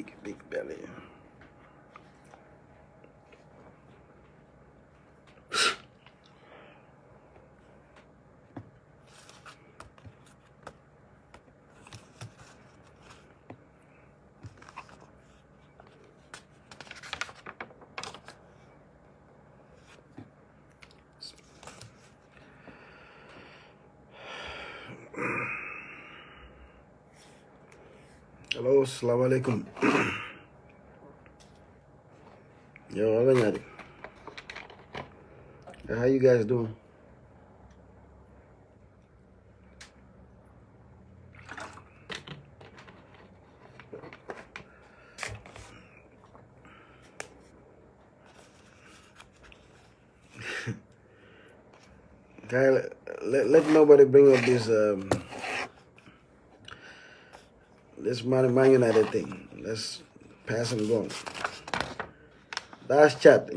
big belly. Hello, assalamu alaikum. Yo, how you guys doing? Okay, let nobody bring up this Man United thing. Let's pass and go. That's chat.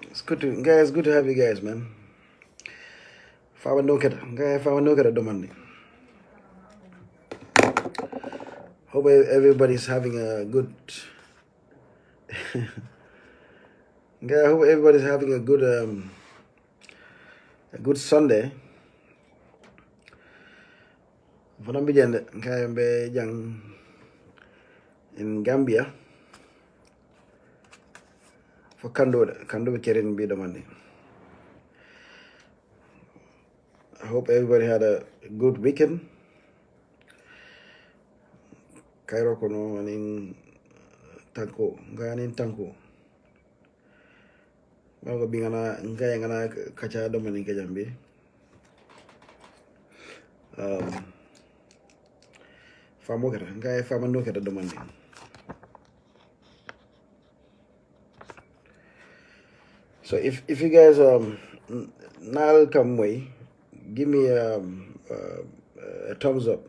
It's good to have you guys, man. Fawa no keta domandi. Hope everybody's having a good I hope everybody's having a good Sunday. In Gambia for Kando Kerin be the money. I hope everybody had a good weekend. Kairo kono anin tanko, tanko. Mago bingana ngana kacha domani kajambi. Famo kera, famo no kera domani. So if you guys now come way, give me a thumbs up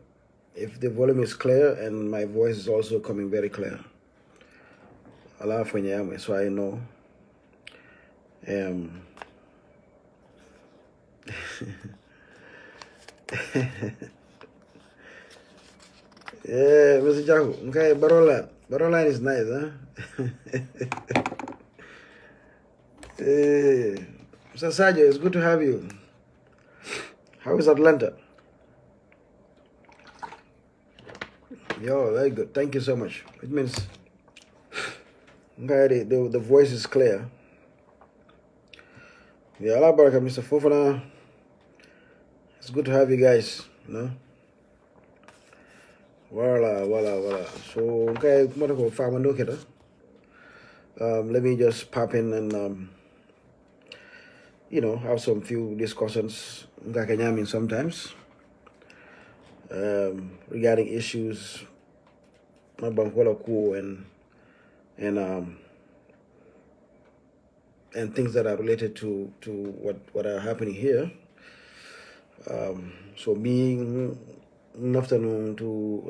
if the volume is clear and my voice is also coming very clear. Allah for you, so I know. Yeah, Mr. Jahu. Okay, Barola is nice, huh? Mr. Sergio, it's good to have you. How is Atlanta? Yo, very good. Thank you so much. It means okay, the voice is clear. Yeah, Allah Baraka, Mr. Fofana. It's good to have you guys, you know. Voila. So, okay, let me just pop in and have some few discussions sometimes regarding issues and things that are related to what are happening here. So being afternoon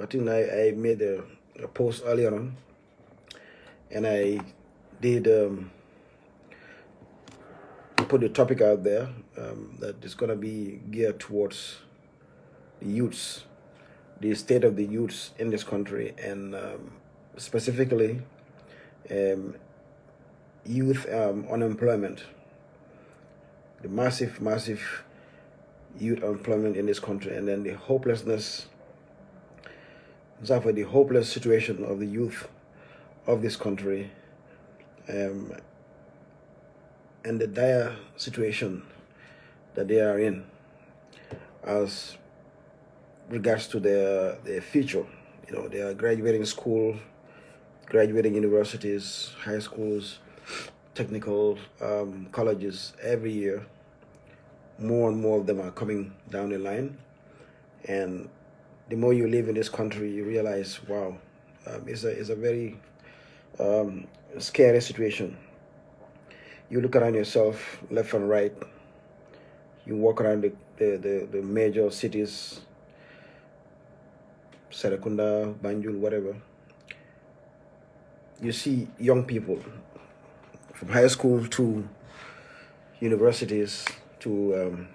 I think I made a post earlier on, and I did put the topic out there that is going to be geared towards the youths, the state of the youths in this country, and specifically youth unemployment, the massive youth unemployment in this country, and then the hopeless situation of the youth of this country, and the dire situation that they are in as regards to their future. They are graduating school, graduating universities, high schools, technical colleges every year. More and more of them are coming down the line, and the more you live in this country, you realize, wow, it's a very scary situation. You look around yourself, left and right. You walk around the major cities, Serekunda, Banjul, whatever. You see young people from high school to universities to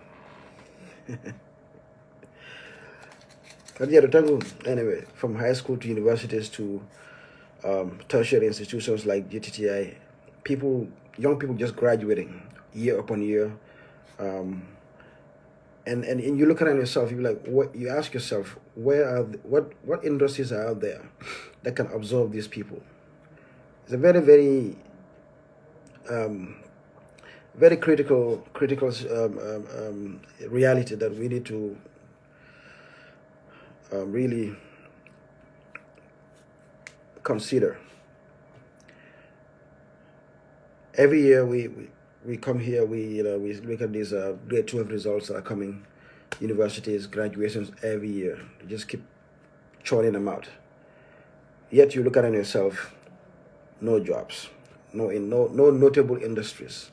Anyway, from high school to universities to tertiary institutions like GTTI, young people just graduating year upon year. Um, and you look around yourself, you ask yourself, what industries are out there that can absorb these people? It's a very, very very critical reality that we need to really consider. Every year we come here, we look at these grade 12 results that are coming, universities, graduations every year. They just keep churning them out. Yet you look at it yourself, no jobs, no notable industries,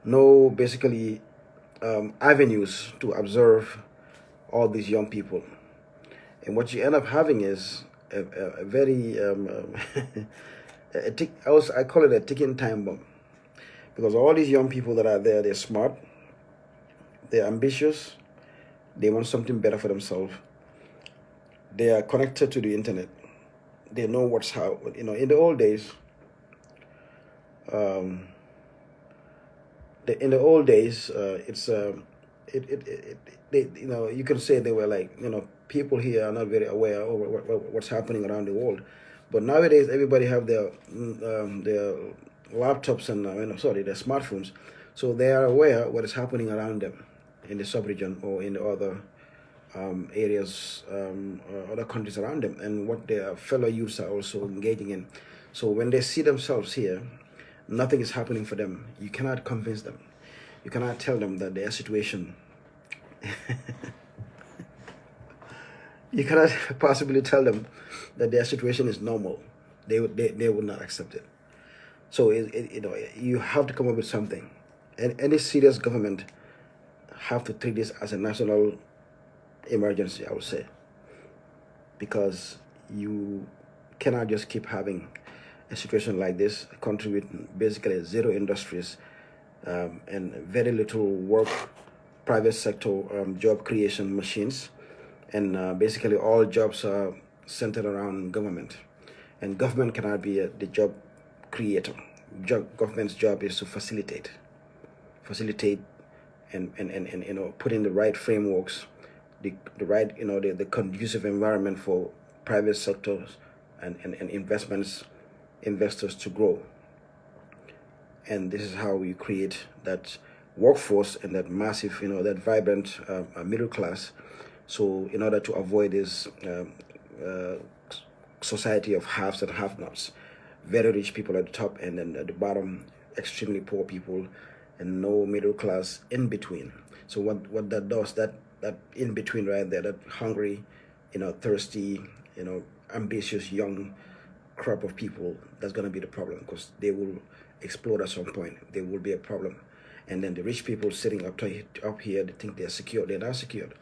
no basically avenues to observe all these young people. And what you end up having is a very I call it a ticking time bomb, because all these young people that are there, they're smart, they're ambitious, they want something better for themselves, they are connected to the internet, they know what's how. In the old days, you can say they were like, people here are not very aware of what's happening around the world. But nowadays, everybody have their laptops and their smartphones, so they are aware what is happening around them in the sub-region or in the other areas, other countries around them, and what their fellow youths are also engaging in. So when they see themselves here, nothing is happening for them. You cannot convince them. You cannot tell them that their situation you cannot possibly tell them that their situation is normal. They would not accept it. So you have to come up with something. And any serious government have to treat this as a national emergency, I would say, because you cannot just keep having a situation like this, a country with basically zero industries and very little work, private sector job creation machines, and basically all jobs are centered around government, and government cannot be the job creator. Government's job is to facilitate and put in the right frameworks, the right the conducive environment for private sectors and investors to grow. And this is how you create that workforce and that massive, that vibrant middle class. So in order to avoid this society of haves and have-nots, very rich people at the top, and then at the bottom, extremely poor people, and no middle class in between. So what that does, that in between right there, that hungry, thirsty, ambitious young crop of people, that's going to be the problem, because they will explode at some point. They will be a problem. And then the rich people sitting up here, they think they're secure. They're not secured.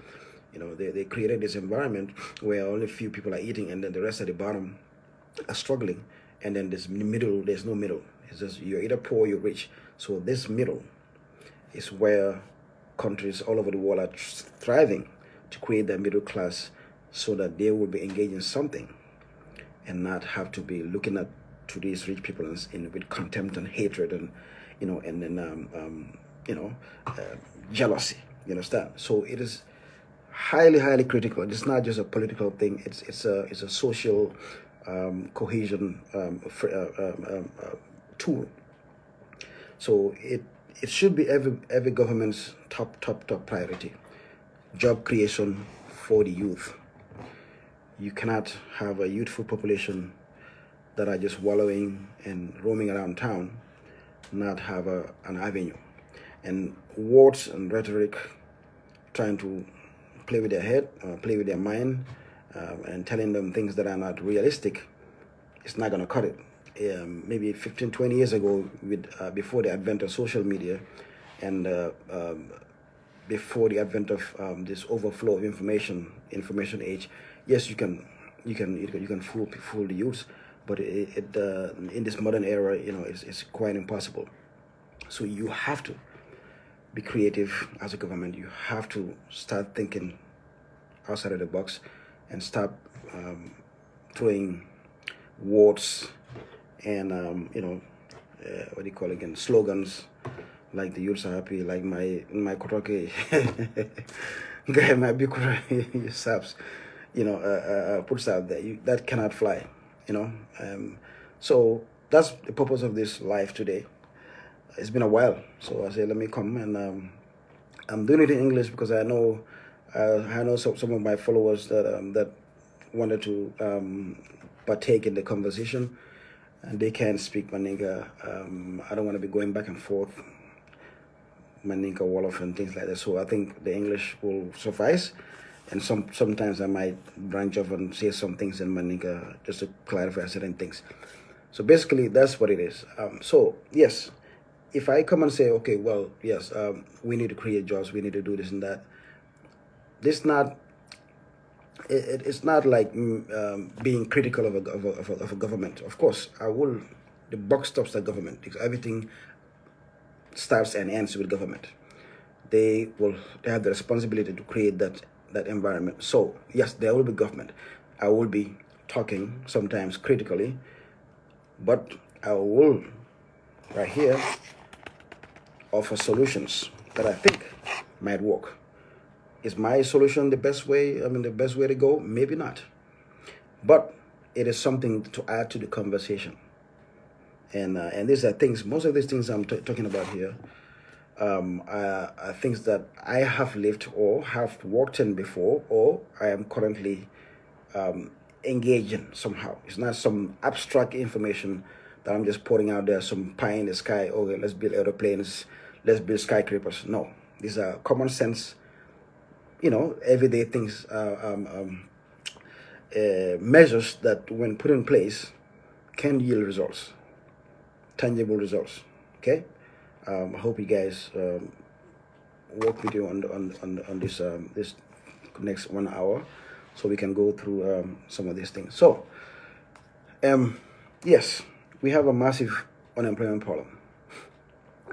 They created this environment where only few people are eating, and then the rest at the bottom are struggling. And then there's no middle. It's just you're either poor or you're rich. So this middle is where countries all over the world are thriving to create that middle class, so that they will be engaged in something and not have to be looking to these rich people with contempt and hatred and jealousy. You understand? So it is highly critical. It's not just a political thing. It's a social cohesion tool. So it should be every government's top priority. Job creation for the youth. You cannot have a youthful population that are just wallowing and roaming around town, not have an avenue. And words and rhetoric trying to play with their head, play with their mind, and telling them things that are not realistic, it's not going to cut it. Maybe 15, 20 years ago, before the advent of social media and before the advent of this overflow of information age, yes, you can fool the youth, but in this modern era, it's quite impossible. So you have to be creative as a government. You have to start thinking outside of the box and stop throwing words and what do you call it again, slogans like the youths are happy, like my 𝒂𝒂𝒃𝒄𝒄𝒆𝒔 guy might be saps, puts out there. That cannot fly, so that's the purpose of this live today. It's been a while, so I said let me come, and I'm doing it in English because I know some of my followers that wanted to partake in the conversation, and they can't speak Maninka. I don't want to be going back and forth Maninka Wolof and things like that. So I think the English will suffice, and sometimes I might branch off and say some things in Maninka just to clarify certain things. So basically, that's what it is. So yes, if I come and say, okay, well, yes, we need to create jobs, we need to do this and that. It's not like being critical of a government. Of course, the buck stops at government, because everything starts and ends with government. They have the responsibility to create that environment. So yes, there will be government. I will be talking sometimes critically, but I will right here offer solutions that I think might work. Is my solution the best way? The best way to go? Maybe not. But it is something to add to the conversation. And these are things, most of these things I'm talking about here are things that I have lived or have worked in before, or I am currently engaged in somehow. It's not some abstract information that I'm just putting out there, some pie in the sky, okay, let's build aeroplanes, let's build skyscrapers. No, these are common sense, everyday things, measures that when put in place can yield results, tangible results. Okay, I hope you guys work with you on this this next 1 hour, so we can go through some of these things. So yes, we have a massive unemployment problem,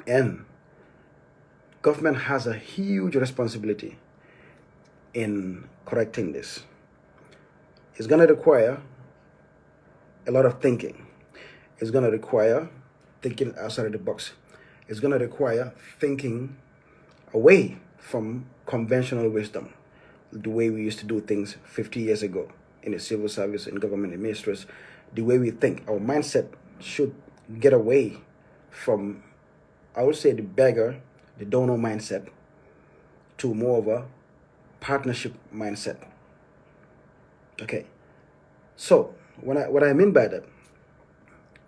and government has a huge responsibility in correcting this. It's going to require a lot of thinking. It's going to require thinking outside of the box. It's going to require thinking away from conventional wisdom, the way we used to do things 50 years ago in the civil service, in government administrators. The way we think, our mindset should get away from, I would say, the beggar, the donor mindset, to more of a partnership mindset. Okay, so what I mean by that,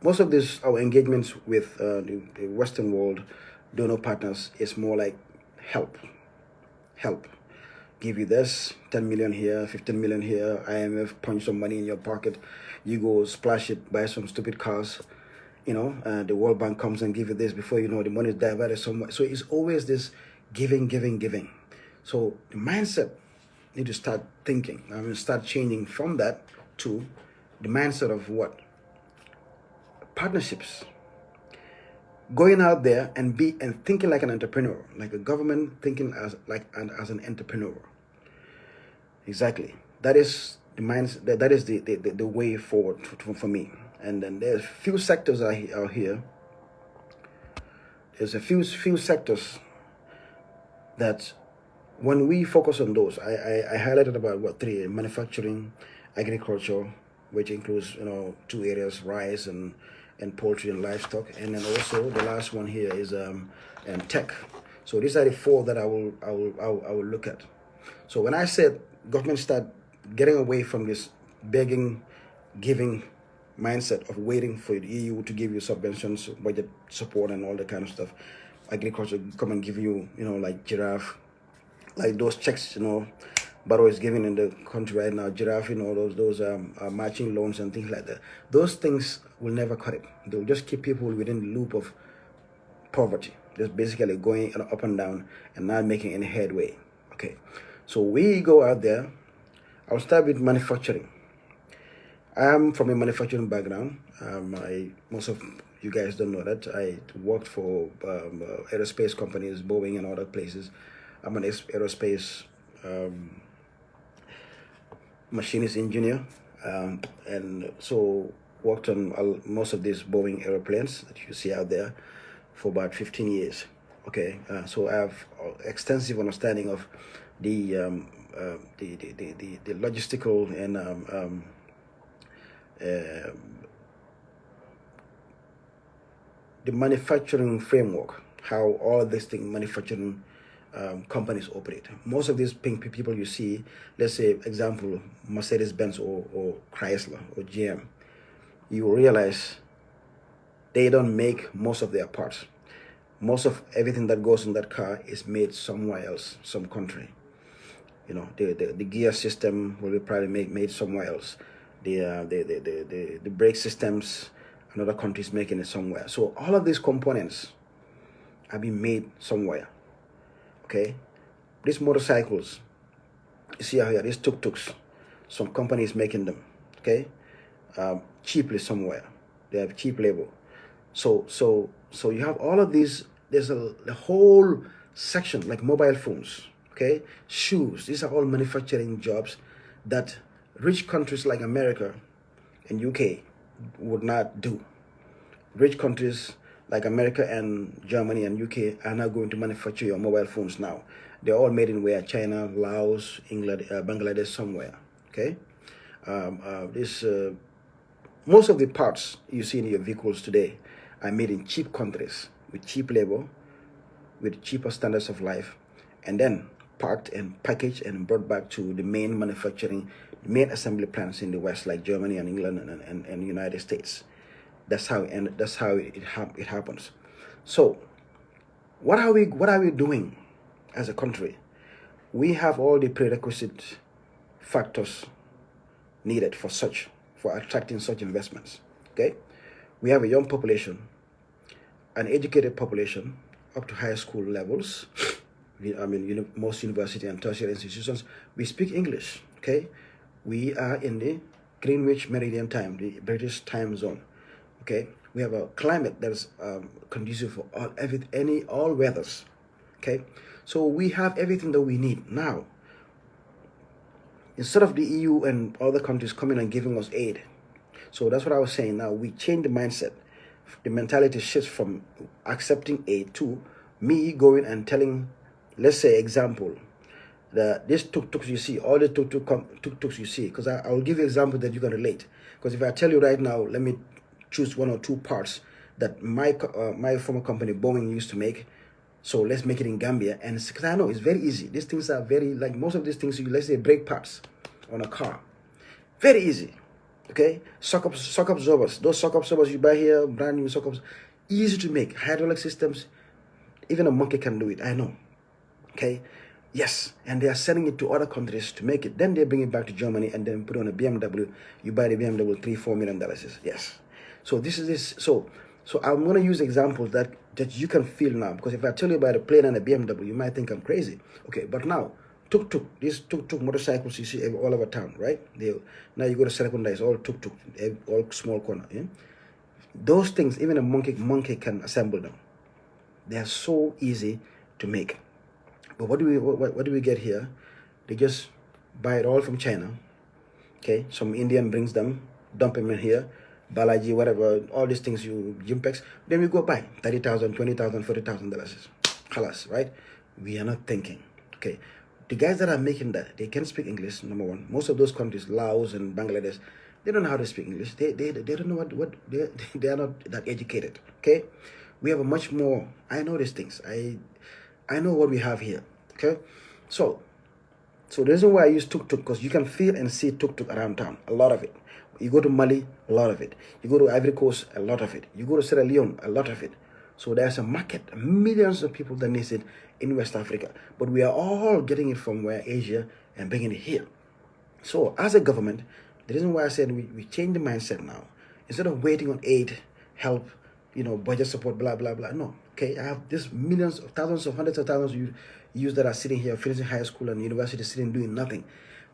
most of our engagements with the Western world donor partners is more like help, give you this 10 million here, 15 million here, IMF punch some money in your pocket, you go splash it, buy some stupid cars, the World Bank comes and give you this, before you know, the money is diverted somewhere. So it's always this giving. So the mindset need to start thinking. Start changing from that to the mindset of what? Partnerships. Going out there and thinking like an entrepreneur, like a government thinking as an entrepreneur. Exactly. That is the mindset. That is the way forward for me. And then there's few sectors out here. There's a few sectors that, when we focus on those, I highlighted about three: manufacturing, agriculture, which includes 2 areas: rice and poultry and livestock, and then also the last one here is tech. So these are the 4 that I will look at. So when I said government start getting away from this begging, giving mindset of waiting for the EU to give you subventions, budget support, and all that kind of stuff, agriculture come and give you like giraffe, like those checks Barrow is giving in the country right now, giraffe, those matching loans and things like that. Those things will never cut it. They'll just keep people within the loop of poverty, just basically going up and down and not making any headway. Okay, so we go out there. I'll start with manufacturing. I'm from a manufacturing background. Most of you guys don't know that. I worked for aerospace companies, Boeing and other places. I'm an aerospace machinist engineer, and so worked on most of these Boeing airplanes that you see out there for about 15 years. Okay, so I have extensive understanding of the logistical and the manufacturing framework, how all these things, manufacturing companies operate. Most of these people you see, let's say, example, Mercedes-Benz or Chrysler or GM, you realize they don't make most of their parts. Most of everything that goes in that car is made somewhere else, some country. You know, the gear system will be probably made somewhere else. The brake systems, another country is making it somewhere. So all of these components are being made somewhere. Okay, these motorcycles, you see here, these tuk-tuks, some companies making them. Okay, cheaply somewhere. They have cheap labor. So you have all of these. There's a whole section like mobile phones. Okay, shoes. These are all manufacturing jobs that rich countries like America and UK would not do. Rich countries like America and Germany and UK are now going to manufacture your mobile phones now. They're all made in where? China, Laos, England, Bangladesh, somewhere. Okay, most of the parts you see in your vehicles today are made in cheap countries with cheap labor, with cheaper standards of life, and then packed and packaged and brought back to the main manufacturing, main assembly plants in the West, like Germany and England and United States. That's how it happens. So what are we doing as a country? We have all the prerequisite factors needed for attracting such investments. Okay, we have a young population, an educated population up to high school levels. I mean, most university and tertiary institutions, we speak English. Okay, we are in the Greenwich Meridian Time, the British time zone. Okay, we have a climate that is conducive for all weathers. Okay, so we have everything that we need now. Instead of the EU and other countries coming and giving us aid, so that's what I was saying. Now we change the mindset. The mentality shifts from accepting aid to me going and telling, let's say, example, this tuk-tuks you see, all the tuk-tuks you see, because I will give you an example that you can relate. Because if I tell you right now, let me choose one or two parts that my former company Boeing used to make, so let's make it in Gambia. And because I know it's very easy. These things are very, like most of these things, let's say brake parts on a car, very easy. Okay, shock absorbers, those shock absorbers you buy here, brand new shock absorbers, easy to make. Hydraulic systems, even a monkey can do it, I know. Okay, yes, and they are sending it to other countries to make it. Then they bring it back to Germany and then put it on a BMW. You buy the BMW, $3-4 million. Yes. So this is this. So I'm gonna use examples that you can feel now, because if I tell you about a plane and a BMW, you might think I'm crazy. Okay, but now these tuk-tuk motorcycles you see all over town, right? Now you go to Serekunda, it's all tuk-tuk, all small corner. Yeah? Those things, even a monkey can assemble them. They are so easy to make. But what do we get here? They just buy it all from China. Okay, some Indian brings them, dump them in here, Balaji, whatever, all these things, Jimpex. Then we go buy $30,000, $20,000, $40,000. Halas, right? We are not thinking. Okay, the guys that are making that, they can speak English. Number one, most of those countries, Laos and Bangladesh, they don't know how to speak English. They don't know what they are not that educated. Okay, we have a much more. I know these things. I know what we have here. Okay, so the reason why I use tuk-tuk, because you can feel and see tuk-tuk around town, a lot of it. You go to Mali, a lot of it. You go to Ivory Coast, a lot of it. You go to Sierra Leone, a lot of it. So there's a market, millions of people that need it in West Africa. But we are all getting it from Asia and bringing it here. So as a government, the reason why I said we change the mindset now. Instead of waiting on aid, help, budget support, blah, blah, blah. No. Okay, I have this millions of thousands of hundreds of thousands of youth that are sitting here, finishing high school and university, sitting doing nothing.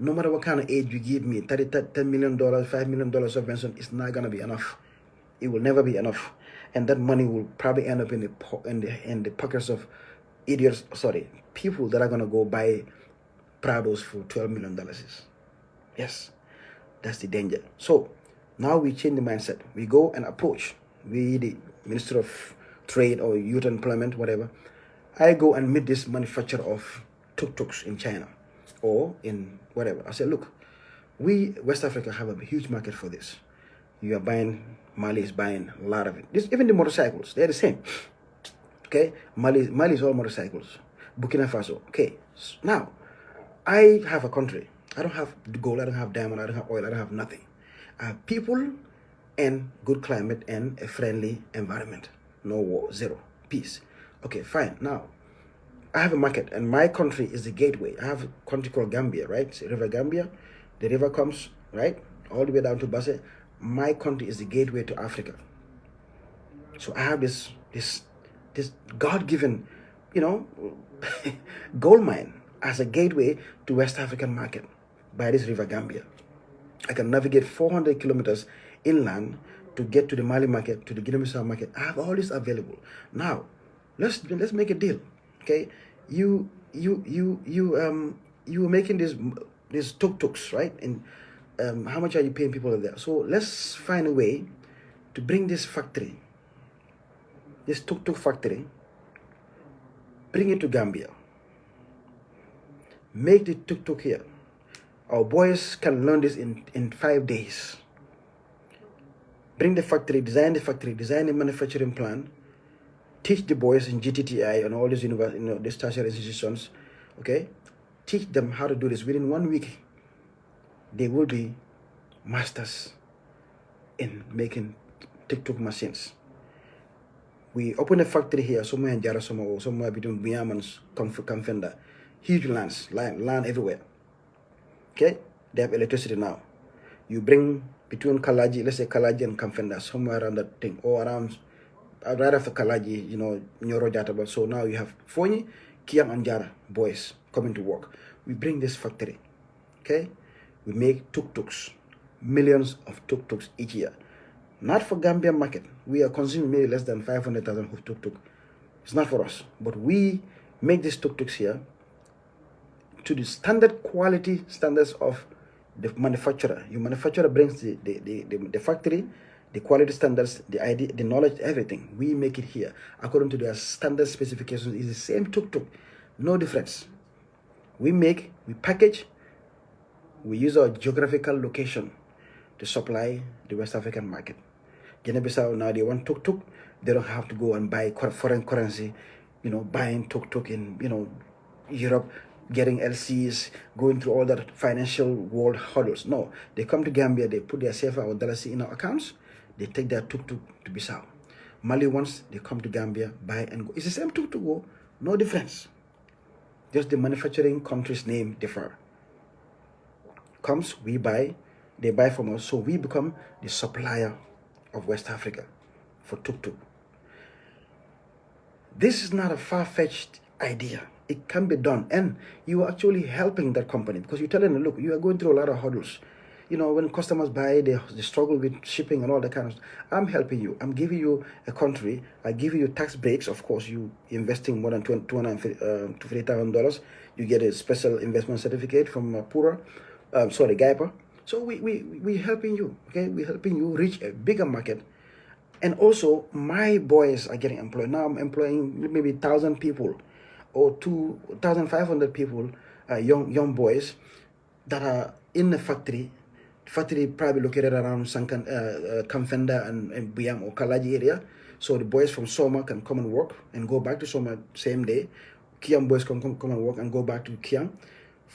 No matter what kind of aid you give me, $10 million, $5 million subvention, it's not going to be enough. It will never be enough. and that money will probably end up in the pockets of idiots. Sorry, people that are gonna go buy Prados for $12 million. Yes, that's the danger. So now we change the mindset. We go and approach. We, the Minister of Trade or Youth Employment, whatever. I go and meet this manufacturer of tuk-tuks in China or in whatever. I say, look, we, West Africa, have a huge market for this. You are buying, Mali is buying a lot of it. Even the motorcycles, they're the same. Okay, Mali is all motorcycles. Burkina Faso. Okay, now, I have a country. I don't have gold, I don't have diamond, I don't have oil, I don't have nothing. I have people and good climate and a friendly environment. No war, zero, peace. Okay, fine. Now, I have a market, and my country is the gateway. I have a country called Gambia, right? It's River Gambia. The river comes, right, all the way down to Basse. My country is the gateway to Africa. So I have this God-given, gold mine as a gateway to West African market by this River Gambia. I can navigate 400 kilometers inland to get to the Mali market, to the Guinea-Bissau market. I have all this available. Now, let's make a deal. Okay, you were making these tuk-tuks, right? And how much are you paying people there? So let's find a way to bring this factory, this tuk-tuk factory, bring it to Gambia. Make the tuk-tuk here. Our boys can learn this in 5 days. Bring the factory, design the manufacturing plan, teach the boys in GTTI and all these these tertiary institutions, okay? Teach them how to do this. Within 1 week, they will be masters in making tuk-tuk machines. We open a factory here, somewhere in Jarasoma or somewhere between Biam and Kamfenda. Huge land everywhere. Okay? They have electricity now. You bring between Kalaji, let's say Kalaji and Kamfenda, somewhere around that thing, or around, right after Kalaji, Nyoro Jataba. So now you have Fonyi, Kiam and Jara boys coming to work. We bring this factory. Okay? We make tuk-tuks, millions of tuk-tuks each year. Not for Gambian market. We are consuming maybe less than 500,000 of tuk-tuk. It's not for us. But we make these tuk-tuks here to the standard quality standards of the manufacturer. Your manufacturer brings the factory, the quality standards, the idea, the knowledge, everything. We make it here according to their standard specifications. It's the same tuk-tuk, no difference. We package, we use our geographical location to supply the West African market. Guinea-Bissau now, they want tuk-tuk. They don't have to go and buy foreign currency, buying tuk-tuk in, Europe, getting LCs, going through all that financial world hurdles. No, they come to Gambia, they put their CFA or dollars in our accounts, they take their tuk-tuk to Bissau. Mali once, they come to Gambia, buy and go. It's the same tuk-tuk, no difference. Just the manufacturing country's name differ. Comes, we buy, they buy from us, so we become the supplier of West Africa for tuk-tuk. This is not a far-fetched idea. It can be done, and you are actually helping that company because you're telling them, look, you are going through a lot of hurdles. When customers buy, they struggle with shipping and all that kind of stuff. I'm helping you. I'm giving you a country. I give you tax breaks. Of course, you investing more than $250,000. You get a special investment certificate from GAIPA. So we helping you, okay? We're helping you reach a bigger market. And also, my boys are getting employed. Now I'm employing maybe 1,000 people or 2,500 people, young boys that are in the factory. The factory probably located around Kamfenda and Biam or Kalaji area. So the boys from Soma can come and work and go back to Soma same day. Kiam boys can come and work and go back to Kiam.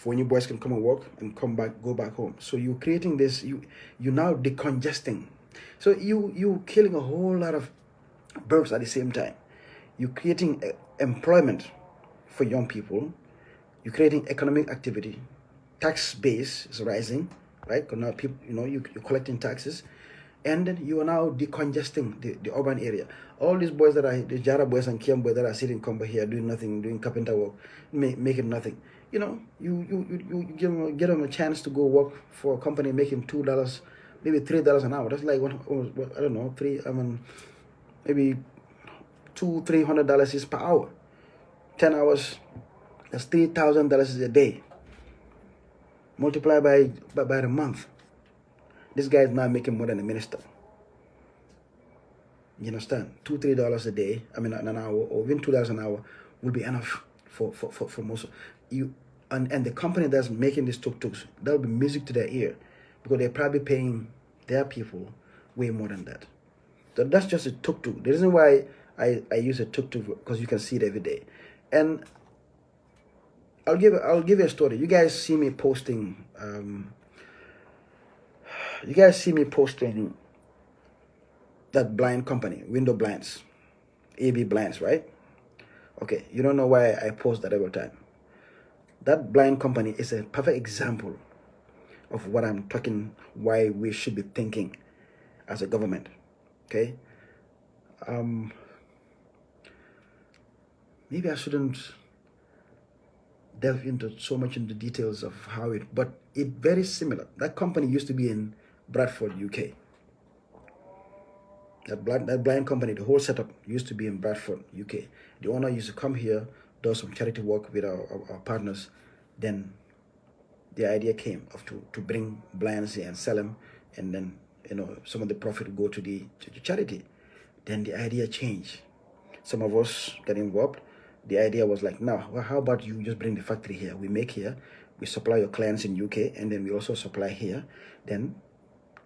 Fonyi boys can come and work and go back home. So you're creating this, you now decongesting. So you killing a whole lot of birds at the same time. You're creating employment for young people. You're creating economic activity. Tax base is rising, right? Because now people, you're collecting taxes. And then you are now decongesting the urban area. All these boys the Jara boys and Kiam boys that are sitting here doing nothing, doing carpenter work, making nothing. You get them a chance to go work for a company making $2, maybe $3 an hour. That's like I don't know, maybe $200-300 per hour. 10 hours, that's $3,000 a day. Multiply by the month. This guy is now making more than a minister. You understand? $2-3 a day, I mean an hour, or even $2 an hour will be enough for most of you. And the company that's making these tuk-tuks, that'll be music to their ear, because they're probably paying their people way more than that. So that's just a tuk-tuk. The reason why I use a tuk-tuk, because you can see it every day. And I'll give you a story. You guys see me posting that blind company, window blinds, AB blinds, right? Okay, you don't know why I post that every time. That blind company is a perfect example of what I'm talking, why we should be thinking as a government. Okay, maybe I shouldn't delve into so much into details of how it, but it very similar. That company used to be in Bradford, UK. That blind company, the whole setup used to be in Bradford, UK. The owner used to come here, do some charity work with our partners. Then the idea came of to bring blinds here and sell them, and then some of the profit would go to the charity. Then the idea changed. Some of us got involved. The idea was like, now, well, how about you just bring the factory here? We make here, we supply your clients in UK, and then we also supply here. Then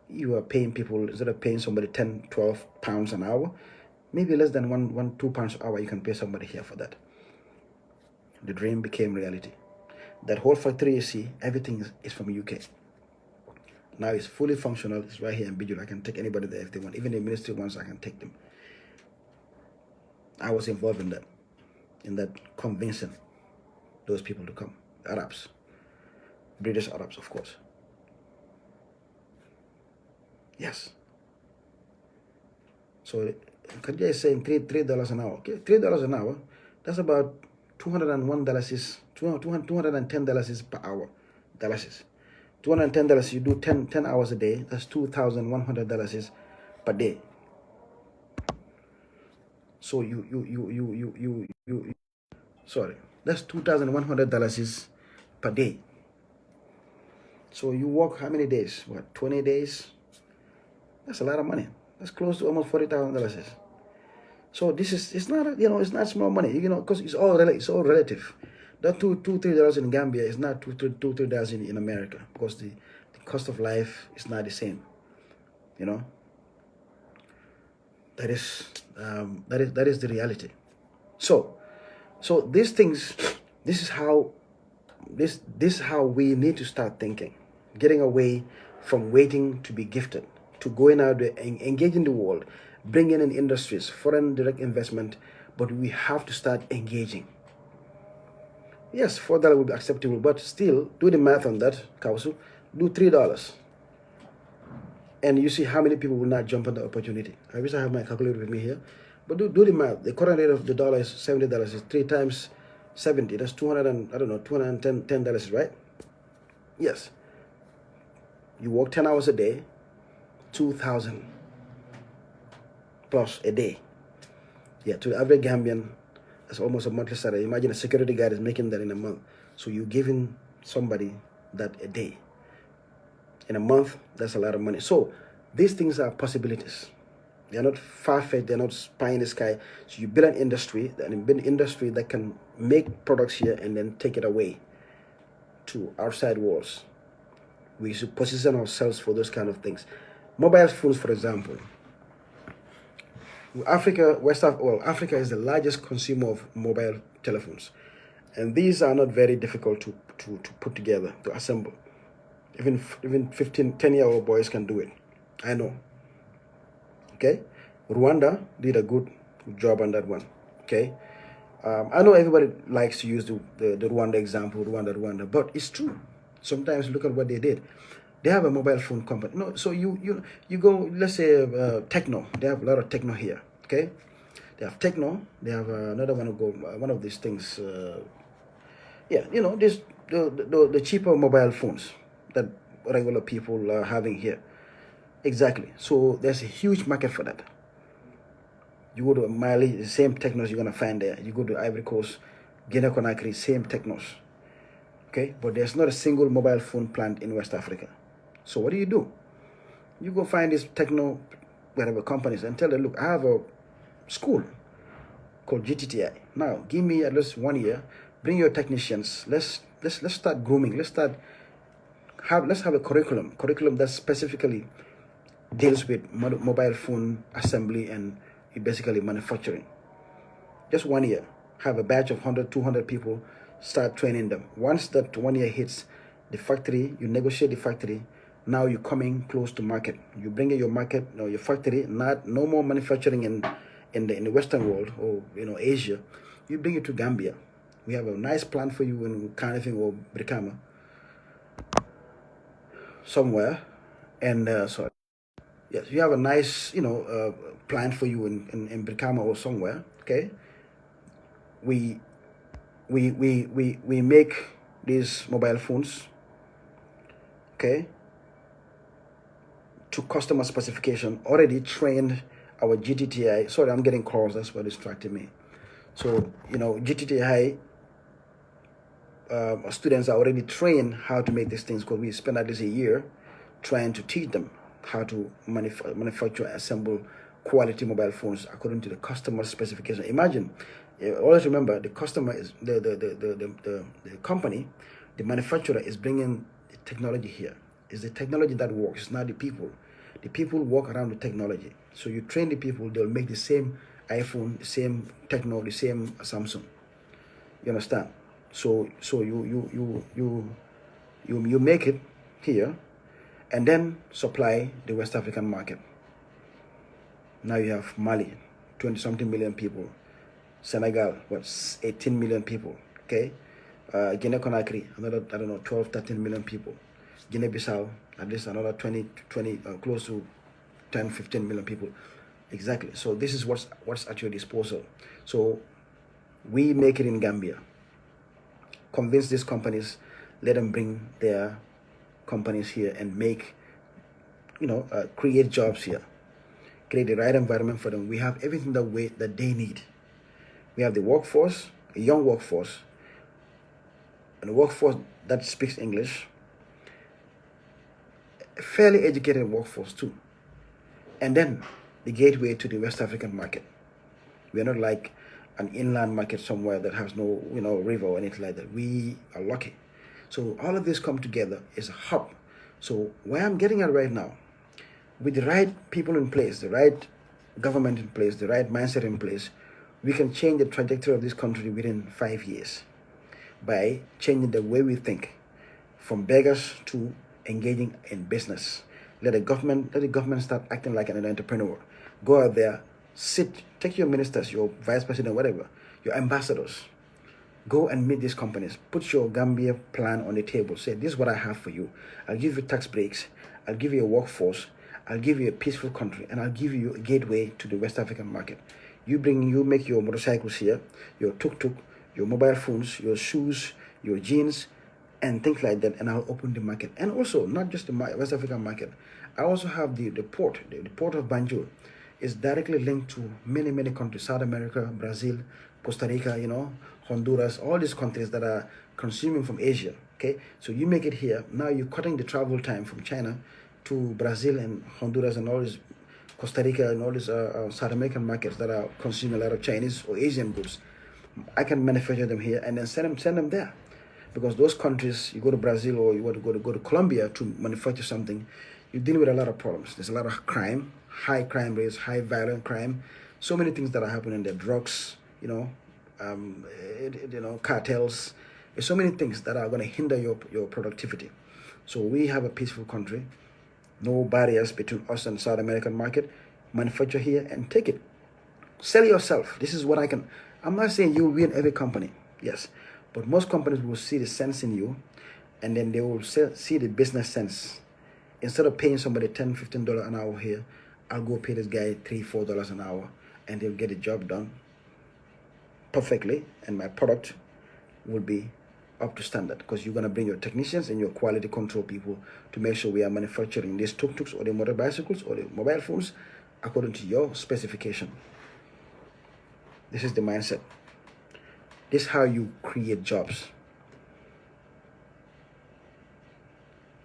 you are paying people, instead of paying somebody 10, 12 pounds an hour, maybe less than £2 an hour, you can pay somebody here for that. The dream became reality. That whole factory you see, everything is from UK. Now it's fully functional. It's right here in Bijul. I can take anybody there if they want. Even the ministry wants, I can take them. I was involved in that convincing those people to come. Arabs. British Arabs, of course. Yes. So Khadija is saying $3 an hour. Okay, $3 an hour. That's about $210 per hour. $210. You do 10 hours a day. That's $2,100 per day. So that's $2,100 per day. So you work how many days? What, 20 days? That's a lot of money. That's close to almost $40,000. So it's not, it's not small money, because it's all relative. That $2-3 in Gambia is not $2-3 in America, because the cost of life is not the same. That is the reality. So these things, this is how we need to start thinking, getting away from waiting to be gifted, to going out there and engaging the world, bringing in industries, foreign direct investment, but we have to start engaging. Yes, $4 will be acceptable, but still, do the math on that, Kausu. Do $3. And you see how many people will not jump on the opportunity. I wish I have my calculator with me here. But do the math. The current rate of the dollar is $70. It's 3 times 70. That's $210, right? Yes. You work 10 hours a day, 2,000 plus a day. Yeah, to the average Gambian, that's almost a monthly salary. Imagine a security guard is making that in a month. So you're giving somebody that a day. In a month, that's a lot of money. So these things are possibilities. They're not far-fetched. They're not pie in the sky. So you build an industry, that can make products here and then take it away to outside worlds. We should position ourselves for those kind of things. Mobile phones, for example. Africa is the largest consumer of mobile telephones. And these are not very difficult to put together, to assemble. Even 10-year-old boys can do it. I know. Okay? Rwanda did a good job on that one. Okay? I know everybody likes to use the Rwanda example, Rwanda, but it's true. Sometimes look at what they did. They have a mobile phone company. No, so you go, let's say Techno. They have a lot of Techno here. Okay? They have Techno. They have another one of these things. This the cheaper mobile phones that regular people are having here. Exactly. So there's a huge market for that. You go to Mali, the same technos you're gonna find there. You go to Ivory Coast, Guinea-Conakry, same technos. Okay, but there's not a single mobile phone plant in West Africa. So what do? You go find these techno, whatever companies, and tell them, look, I have a school called GTTI. Now, give me at least 1 year. Bring your technicians. Let's start grooming. Let's have a curriculum that specifically deals with mobile phone assembly and basically manufacturing. Just 1 year. Have a batch of 100, 200 people. Start training them. Once that 1 year hits the factory, you negotiate the factory. Now you're coming close to market. You bring in your market, your factory. No more manufacturing in the Western world or Asia. You bring it to Gambia. We have a nice plan for you in Kanifing or 𝒂𝒂𝒂𝒏 somewhere, and sorry, yes, you have a nice plan for you in 𝒂𝒂𝒂𝒏 or somewhere. Okay, we make these mobile phones, okay, to customer specification. Already trained our GTTI. Sorry, I'm getting calls. That's what distracted me. So GTTI students are already trained how to make these things, because we spent at least a year trying to teach them how to manufacture and assemble quality mobile phones according to the customer specification. Imagine, always remember, the customer is the company, the manufacturer is bringing the technology here. It's the technology that works. It's not the people. The people walk around the technology. So you train the people, they'll make the same iPhone, the same Techno, the same Samsung. You understand? So you make it here and then supply the West African market. Now you have Mali, 20-something million people. Senegal, 18 million people. Okay, Guinea-Conakry, another 12, 13 million people. Guinea-Bissau, at least another 20, close to 10, 15 million people. Exactly. So this is what's at your disposal. So we make it in Gambia. Convince these companies, let them bring their companies here and make, create jobs here, create the right environment for them. We have everything that they need. We have the workforce, a young workforce, and a workforce that speaks English, a fairly educated workforce too, and then the gateway to the West African market. We are not like an inland market somewhere that has no, river or anything like that. We are lucky. So all of this come together is a hub. So where I'm getting at right now, with the right people in place, the right government in place, the right mindset in place, we can change the trajectory of this country within 5 years by changing the way we think, from beggars to engaging in business. Let the government start acting like an entrepreneur. Go out there, take your ministers, your vice president, whatever, your ambassadors. Go and meet these companies. Put your Gambia plan on the table. Say, this is what I have for you. I'll give you tax breaks. I'll give you a workforce. I'll give you a peaceful country. And I'll give you a gateway to the West African market. You make your motorcycles here, your tuk-tuk, your mobile phones, your shoes, your jeans, and things like that. And I'll open the market. And also, not just the West African market. I also have the port. The port of Banjul is directly linked to many, many countries. South America, Brazil, Costa Rica, Honduras, all these countries that are consuming from Asia. Okay, so you make it here. Now you're cutting the travel time from China to Brazil and Honduras and all these Costa Rica and all these South American markets that are consuming a lot of Chinese or Asian goods. I can manufacture them here and then send them there, because those countries, you go to Brazil or you want to go to Colombia to manufacture something, you deal with a lot of problems. There's a lot of crime, high crime rates, high violent crime, so many things that are happening there. Drugs, cartels. There's so many things that are going to hinder your productivity. So we have a peaceful country, no barriers between us and South American market. Manufacture here and take it. Sell yourself. This is what I'm not saying you'll win every company, yes, but most companies will see the sense in you, and then they will see the business sense. Instead of paying somebody $10, $15 an hour here, I'll go pay this guy $3, $4 an hour, and they'll get the job done perfectly, and my product will be up to standard, because you're going to bring your technicians and your quality control people to make sure we are manufacturing these tuk-tuks or the motor bicycles or the mobile phones according to your specification. This is the mindset. This is how you create jobs.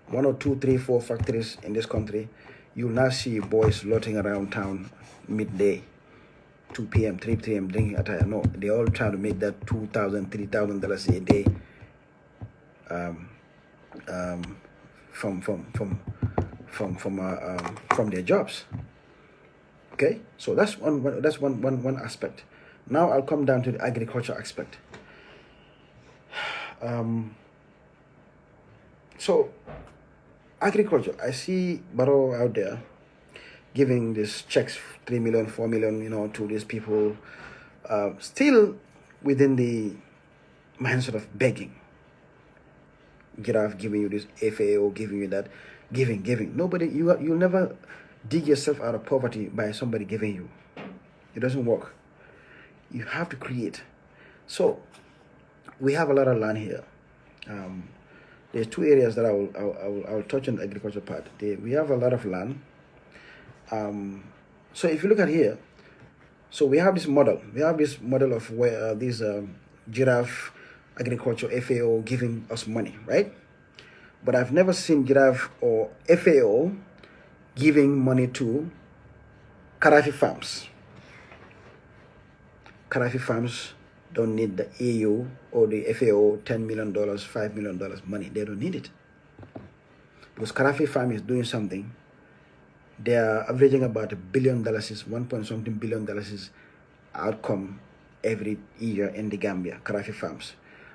1 or 2, 3, 4 factories in this country, you will now see boys lotting around town midday, 2 p.m., 3 p.m. drinking attire. No, they all try to make that $2,000, $3,000 a day from their jobs. Okay, so that's one aspect. Now I'll come down to the agriculture aspect. So agriculture, I see Barrow out there giving these checks, 3 million, 4 million, to these people, still within the mindset of begging. Giraffe giving you this, FAO giving you that, giving. Nobody, you'll never dig yourself out of poverty by somebody giving you. It doesn't work. You have to create. So we have a lot of land here. There's 2 areas that I will touch on the agriculture part. We have a lot of land. So if you look at here, so we have this model. We have this model of where these giraffe agriculture FAO giving us money, right? But I've never seen giraffe or FAO giving money to Qaddafi farms. Qaddafi farms don't need the EU or the FAO $10 million, $5 million money. They don't need it. Because Qaddafi farm is doing something. They are averaging about $1 billion, 1 point something billion dollars outcome every year in the Gambia. Qaddafi farms.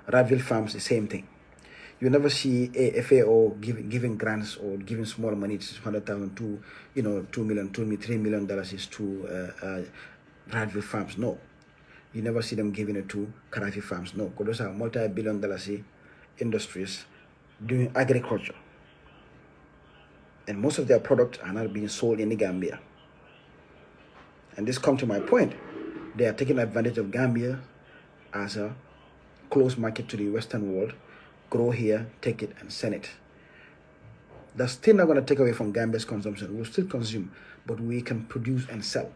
Radville farms, the same thing. You never see a FAO giving grants or giving small money, it's 100,000 to, $2 million, $3 million to Radville farms. No. You never see them giving it to Qaddafi farms. No, because those are multi-billion dollar industries doing agriculture. And most of their products are not being sold in the Gambia. And this comes to my point. They are taking advantage of Gambia as a closed market to the Western world. Grow here, take it, and send it. That's still not going to take away from Gambia's consumption. We'll still consume, but we can produce and sell.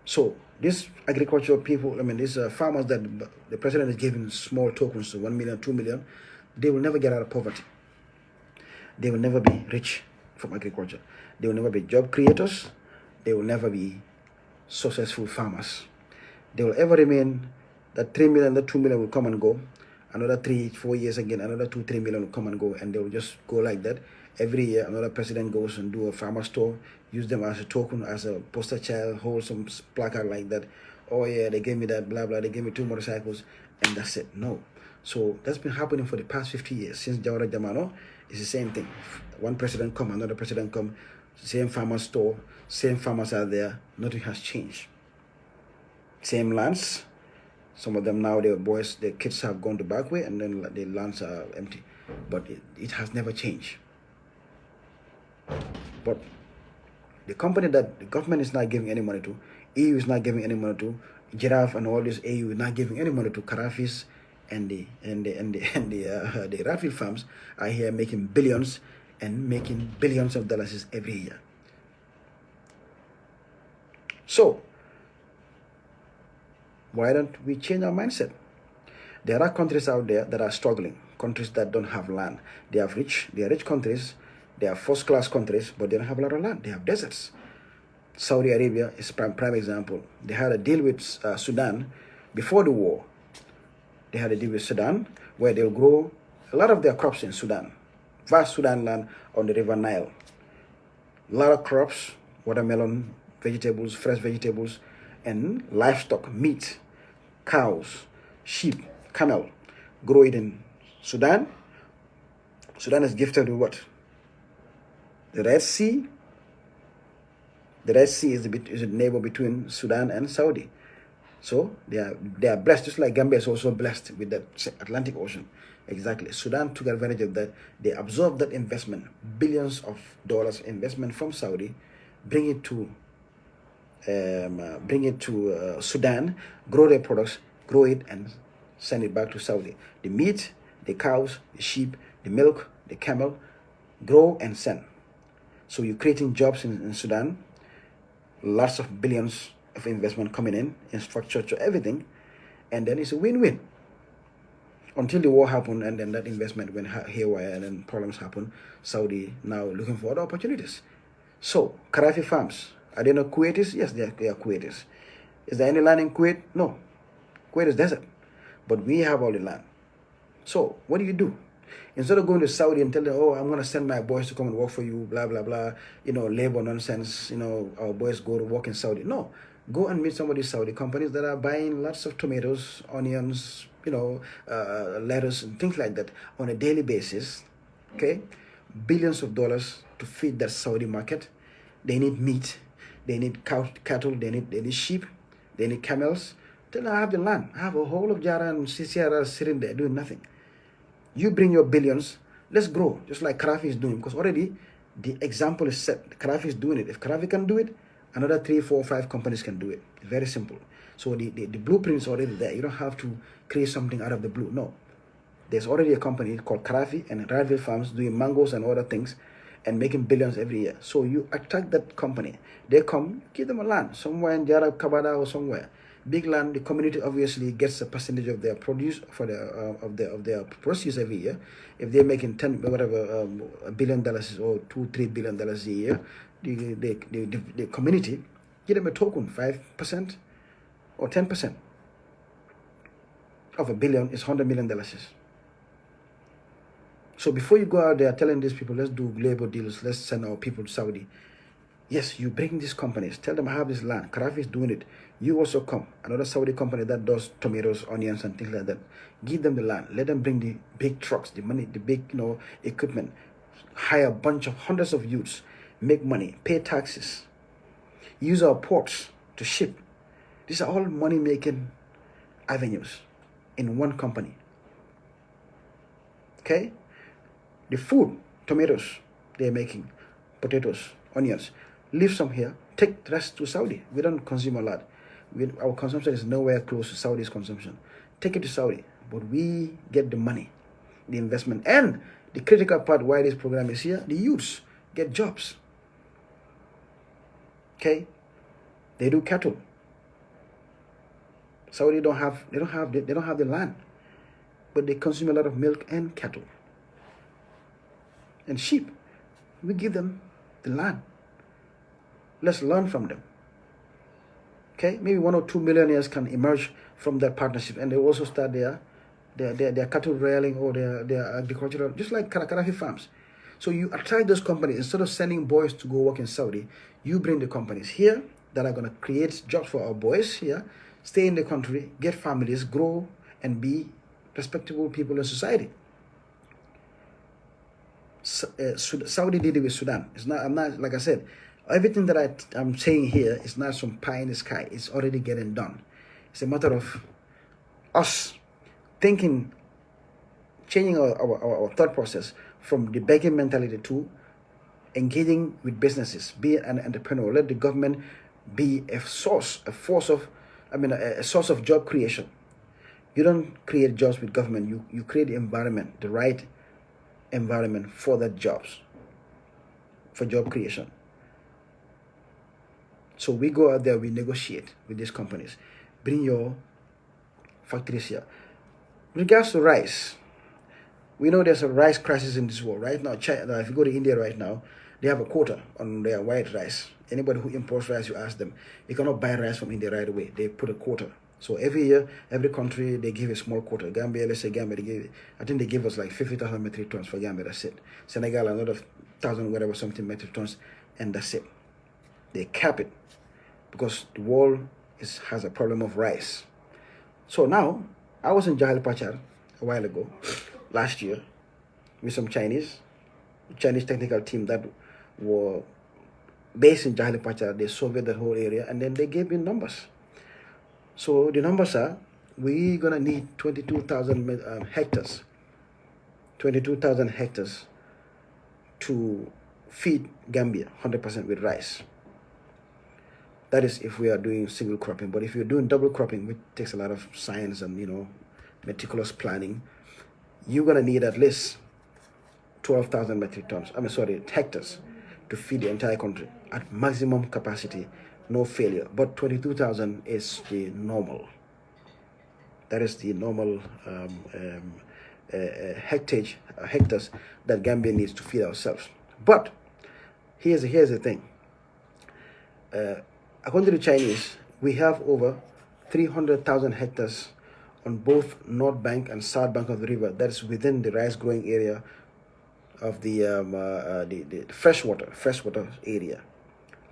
So these agricultural people, these farmers that the president is giving small tokens, so 1 million, 2 million, they will never get out of poverty. They will never be rich from agriculture. They will never be job creators. They will never be successful farmers. They will ever remain that 3 million, that 2 million will come and go. Another 3, 4 years again, another 2, 3 million will come and go, and they will just go like that. Every year, another president goes and do a farmer store, use them as a token, as a poster child, hold some placard like that. Oh yeah, they gave me that, blah, blah, they gave me 2 motorcycles, and that's it. No. So that's been happening for the past 50 years. Since Jawara Jamano, it's the same thing. One president come, another president come, same farmer store, same farmers are there, nothing has changed. Same lands. Some of them now, their kids have gone the back way, and then the lands are empty. But it has never changed. But the company that the government is not giving any money to, EU is not giving any money to, Giraffe and all this EU is not giving any money to, Qaddafi's and the Radville farms are here making billions and making billions of dollars every year. So why don't we change our mindset? There are countries out there that are struggling, countries that don't have land. They are rich countries, they are first-class countries, but they don't have a lot of land. They have deserts. Saudi Arabia is prime example. They had a deal with Sudan before the war. They had a deal with Sudan where they'll grow a lot of their crops in Sudan. Vast Sudan land on the River Nile. A lot of crops, watermelon, vegetables, fresh vegetables, and livestock, meat, cows, sheep, camel, grow it in Sudan. Sudan is gifted with what? The Red Sea. The Red Sea is the neighbor between Sudan and Saudi. So they are blessed, just like Gambia is also blessed with the Atlantic Ocean. Exactly. Sudan took advantage of that. They absorbed that investment, billions of dollars investment from Saudi, bring it to Sudan, grow their products, grow it, and send it back to Saudi. The meat, the cows, the sheep, the milk, the camel, grow and send. So you're creating jobs in Sudan, lots of billions of investment coming in, infrastructure, everything, and then it's a win-win. Until the war happened, and then that investment went haywire, and then problems happen. Saudi now looking for other opportunities. So, Qaddafi farms, are they not Kuwaitis? Yes, they are Kuwaitis. Is there any land in Kuwait? No. Kuwait is desert. But we have all the land. So, what do? Instead of going to Saudi and telling them, oh, I'm going to send my boys to come and work for you, blah, blah, blah, labor nonsense, our boys go to work in Saudi. No. Go and meet some of these Saudi companies that are buying lots of tomatoes, onions, lettuce and things like that on a daily basis. Okay? Billions of dollars to feed that Saudi market. They need meat. They need cattle. They need sheep. They need camels. Then I have the land. I have a whole of Jara and Sisiara sitting there doing nothing. You bring your billions. Let's grow, just like Qaddafi is doing. Because already the example is set. Qaddafi is doing it. If Qaddafi can do it, another 3, 4, 5 companies can do it. It's very simple. So the blueprint is already there. You don't have to create something out of the blue. No. There's already a company called Qaddafi and Radville Farms doing mangoes and other things and making billions every year. So you attack that company. They come, give them a land somewhere in Jara, Kabada or somewhere. Big land. The community obviously gets a percentage of their produce for of their produce every year. If they're making $1 billion or $2-3 billion a year, the community give them a token, 5% or 10% of $1 billion is $100 million. So before you go out there telling these people, let's do labor deals, let's send our people to Saudi. Yes, you bring these companies, tell them I have this land. Qaddafi is doing it. You also come. Another Saudi company that does tomatoes, onions, and things like that. Give them the land. Let them bring the big trucks, the money, the big equipment. Hire a bunch of hundreds of youths. Make money. Pay taxes. Use our ports to ship. These are all money-making avenues in one company. Okay? The food, tomatoes, they're making, potatoes, onions. Leave some here, take the rest to Saudi. We don't consume a lot. Our consumption is nowhere close to Saudi's consumption. Take it to Saudi, but we get the money, the investment, and the critical part why this program is here, the youths get jobs. Okay? They do cattle. Saudi don't have the land, but they consume a lot of milk and cattle and sheep. We give them the land. Let's learn from them. Okay, maybe 1 or 2 millionaires can emerge from that partnership, and they also start their cattle rearing or their agricultural, just like Qaddafi farms. So you attract those companies. Instead of sending boys to go work in Saudi, you bring the companies here that are going to create jobs for our boys here, stay in the country, get families, grow, and be respectable people in society. Saudi did it with Sudan. I'm not, like I said, everything that I'm saying here is not some pie in the sky. It's already getting done. It's a matter of us thinking, changing our thought process from the begging mentality to engaging with businesses, be an entrepreneur. Let the government be a source of job creation. You don't create jobs with government. You create the environment, the right environment for that jobs, for job creation. So we go out there, we negotiate with these companies. Bring your factories here. With regards to rice, we know there's a rice crisis in this world right now. China, if you go to India right now, they have a quota on their white rice. Anybody who imports rice, you ask them, you cannot buy rice from India right away. They put a quota. So every year, every country, they give a small quota. Gambia, let's say Gambia, I think they give us like 50,000 metric tons for Gambia, that's it. Senegal, another 1,000, whatever, something metric tons, and that's it. They cap it because the world has a problem of rice. So now, I was in Jahal Pachar a while ago, last year, with some Chinese technical team that were based in Jahal Pachar. They surveyed the whole area, and then they gave me numbers. So the numbers are, we're going to need 22,000 hectares. 22,000 hectares to feed Gambia 100% with rice. That is if we are doing single cropping. But if you're doing double cropping, which takes a lot of science and, meticulous planning, you're going to need at least 12,000 hectares to feed the entire country at maximum capacity no failure. But 22,000 is the normal. That is the normal hectares that Gambia needs to feed ourselves. But here's the thing. According to the Chinese, we have over 300,000 hectares on both north bank and south bank of the river. That is within the rice growing area of the freshwater area.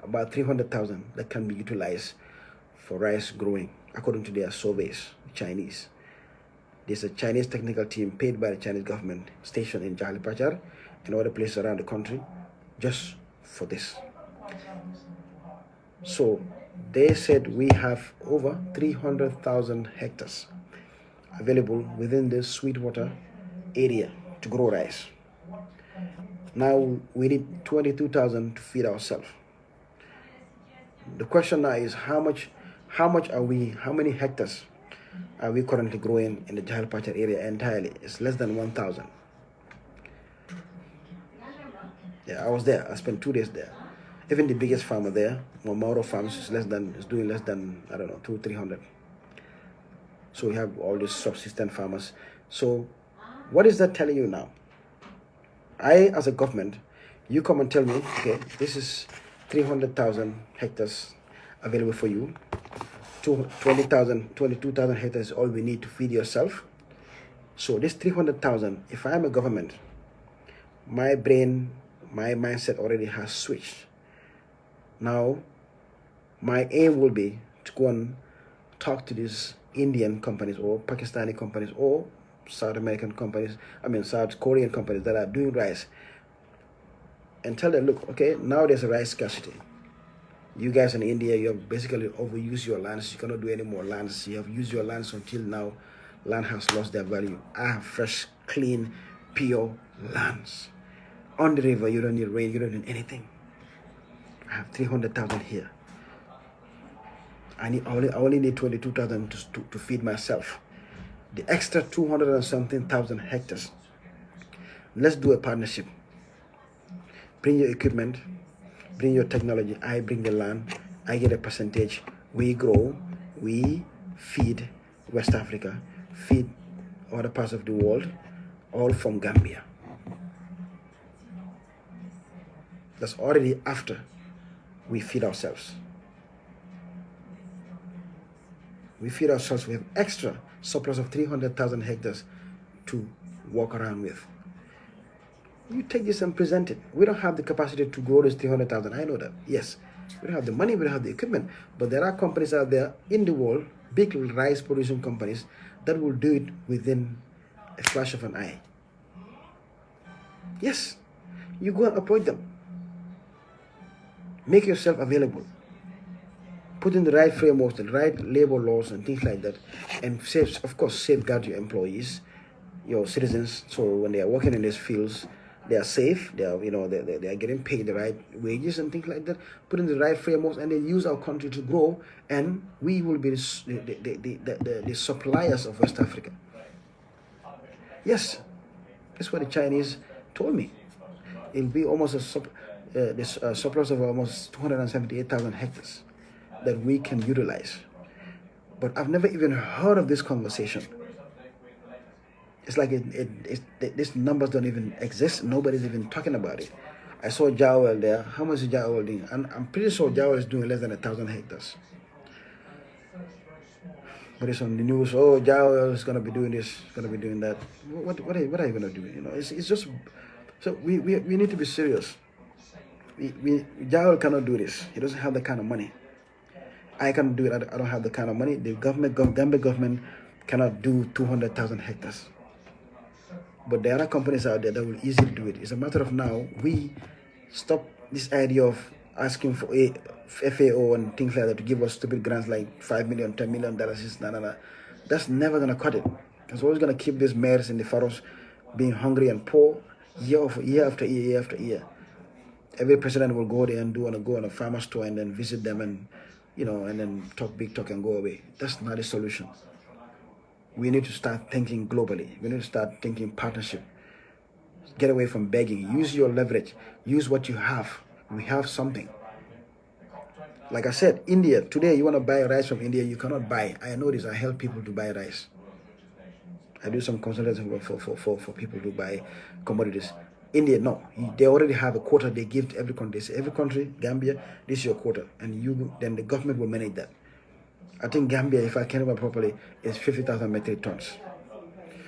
About 300,000 that can be utilized for rice growing, according to their surveys, Chinese. There's a Chinese technical team paid by the Chinese government stationed in 𝒂𝒂𝒂𝒂 and other places around the country just for this. So they said we have over 300,000 hectares available within this Sweetwater area to grow rice. Now we need 22,000 to feed ourselves. The question now is how many hectares are we currently growing in the 𝒂𝒂𝒂𝒂 area entirely? It's less than 1,000. Yeah, I was there. I spent 2 days there. Even the biggest farmer there, Mauro Farms, is doing less than, I don't know, 200-300. So we have all these subsistence farmers. So what is that telling you now? I, as a government, you come and tell me, okay, this is 300,000 hectares available for you. 22,000 hectares is all we need to feed yourself. So this 300,000, if I am a government, my mindset already has switched. Now, my aim will be to go and talk to these Indian companies or Pakistani companies or South Korean companies that are doing rice and tell them, look, okay, now there's a rice scarcity. You guys in India, you have basically overused your lands. You cannot do any more lands. You have used your lands until now. Land has lost their value. I have fresh, clean, pure lands. On the river, you don't need rain. You don't need anything. I have 300,000 here. I only need 22,000 to feed myself. The extra 200 and something thousand hectares. Let's do a partnership. Bring your equipment. Bring your technology. I bring the land. I get a percentage. We grow. We feed West Africa. Feed other parts of the world. All from Gambia. That's already after we feed ourselves. We feed ourselves. We have extra surplus of 300,000 hectares to walk around with. You take this and present it. We don't have the capacity to grow this 300,000. I know that. Yes, we don't have the money. We don't have the equipment. But there are companies out there in the world, big rice producing companies, that will do it within a flash of an eye. Yes, you go and approach them. Make yourself available. Put in the right frameworks, the right labor laws and things like that, and of course, safeguard your employees, your citizens, so when they are working in these fields, they are safe. They are, they are getting paid the right wages and things like that. Put in the right frameworks, and then use our country to grow, and we will be the suppliers of West Africa. Yes, that's what the Chinese told me. It'll be almost a surplus of almost 278,000 hectares that we can utilize. But I've never even heard of this conversation. It's like these numbers don't even exist. Nobody's even talking about it. I saw 𝒂𝒂𝒂𝒂 there. How much is 𝒂𝒂𝒂𝒂 doing? And I'm pretty sure 𝒂𝒂𝒂𝒂 is doing less than 1,000 hectares. But it's on the news. Oh, 𝒂𝒂𝒂𝒂𝒂 is going to be doing this, going to be doing that. What are you going to do? It's just. So we need to be serious. 𝒂𝒂𝒂𝒂𝒂 cannot do this. He doesn't have the kind of money. I cannot do it. I don't have the kind of money. The Gambia government cannot do 200,000 hectares. But there are companies out there that will easily do it. It's a matter of now we stop this idea of asking for a FAO and things like that to give us stupid grants like $5 million, $10 million. That's never gonna cut it. It's always gonna keep these mayors in the furrows being hungry and poor year after year. Every president will go there and go on a farmer's store and then visit them and and then talk big talk and go away. That's not a solution. We need to start thinking globally. We need to start thinking partnership. Get away from begging. Use your leverage. Use what you have. We have something. Like I said, India, today you want to buy rice from India, you cannot buy. I know this, I help people to buy rice. I do some consulting work for people to buy commodities. India, no, they already have a quota they give to every country. They say, every country, Gambia, this is your quota, and then the government will manage that. I think Gambia, if I can remember properly, is 50,000 metric tons.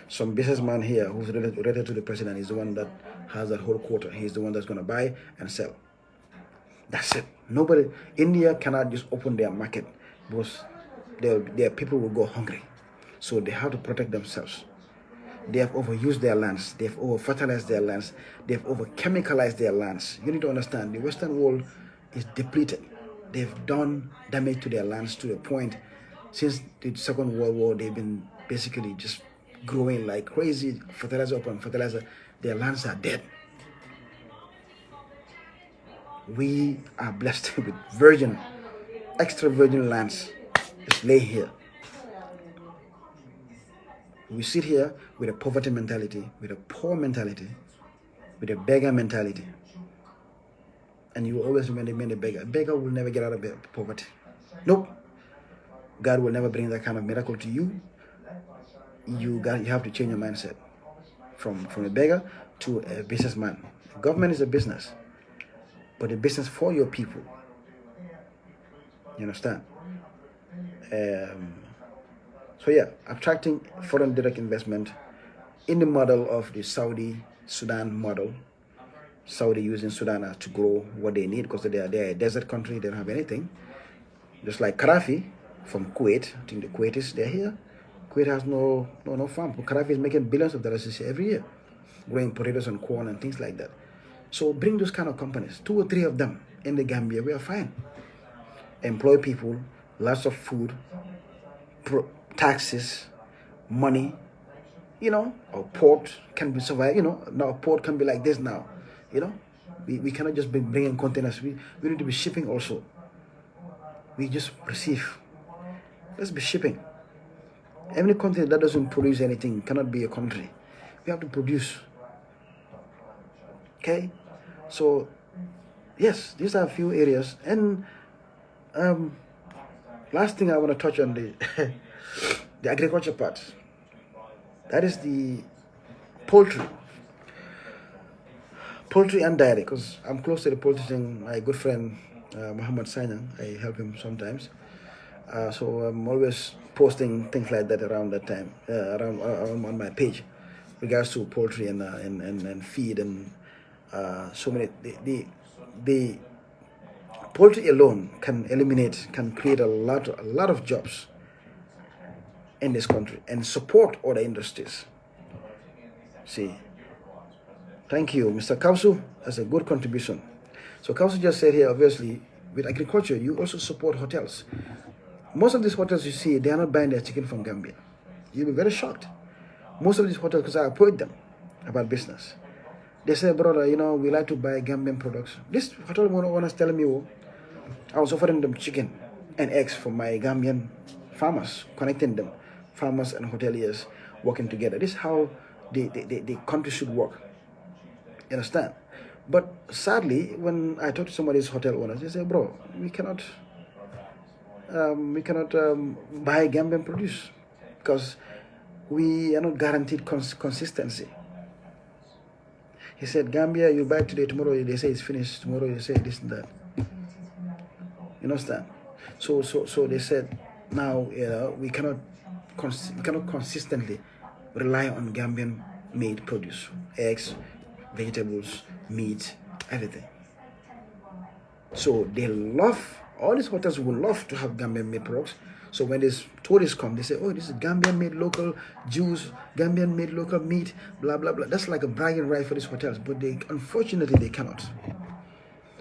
Some businessman here who's related to the president is the one that has that whole quota. He's the one that's going to buy and sell. That's it. Nobody, India cannot just open their market because their people will go hungry. So they have to protect themselves. They have overused their lands. They have over-fertilized their lands. They have over-chemicalized their lands. You need to understand, the Western world is depleted. They've done damage to their lands to the point, since the Second World War, they've been basically just growing like crazy, fertilizer upon fertilizer. Their lands are dead. We are blessed with virgin, extra virgin lands. Just lay here. We sit here with a poverty mentality, with a poor mentality, with a beggar mentality. And you will always remain a beggar. A beggar will never get out of poverty. Nope. God will never bring that kind of miracle to you. You have to change your mindset from a beggar to a businessman. Government is a business, but a business for your people. You understand? So yeah, attracting foreign direct investment in the model of the Saudi-Sudan model. Saudi using Sudan to grow what they need because they are a desert country, they don't have anything. Just like Gaddafi from Kuwait, I think the Kuwaitis, they're here. Kuwait has no farm. Gaddafi is making billions of dollars every year, growing potatoes and corn and things like that. So bring those kind of companies, 2 or 3 of them in the Gambia, we are fine. Employ people, lots of food, taxes, money, our port can be survived, now port can be like this now, we cannot just be bringing containers, we need to be shipping also. We just receive. Let's be shipping. Any country that doesn't produce anything cannot be a country. We have to produce. Okay? So, yes, these are a few areas. And last thing I want to touch on the the agriculture part. That is the poultry and dairy, because I'm close to the poultry thing. My good friend Muhammad Sanyang, I help him sometimes. So I'm always posting things like that around that time, around on my page, regards to poultry and feed and so many. The poultry alone can create a lot of jobs in this country and support other industries. See, thank you, Mr. Kausu. That's a good contribution. So Kausu just said here, obviously, with agriculture, you also support hotels. Most of these hotels you see, they are not buying their chicken from Gambia. You'll be very shocked. Most of these hotels, because I approached them about business, they say, brother, we like to buy Gambian products. This hotel owner was telling me, I was offering them chicken and eggs for my Gambian farmers, connecting them, farmers and hoteliers working together. This is how the country should work. You understand? But sadly, when I talk to some of these hotel owners, they say, bro, we cannot buy Gambian produce because we are not guaranteed consistency. He said, Gambia, you buy today, tomorrow they say it's finished, tomorrow they say this and that. You understand? So they said, now we cannot consistently rely on Gambian made produce, eggs, vegetables, meat, everything. So they love, all these hotels would love to have Gambian made products. So when these tourists come, they say, oh, this is Gambian made local juice, Gambian made local meat, blah, blah, blah. That's like a bragging right for these hotels. But unfortunately, they cannot,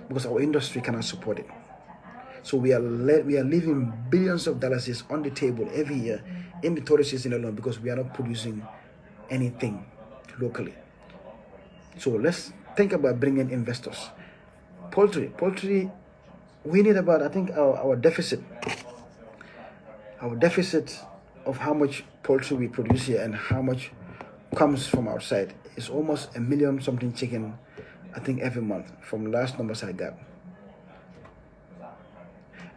because our industry cannot support it. So we are leaving billions of dollars on the table every year in the tourist season alone because we are not producing anything locally. So let's think about bringing investors. Poultry, we need about, I think our deficit of how much poultry we produce here and how much comes from outside is almost 1 million something chicken, I think, every month from last numbers I got.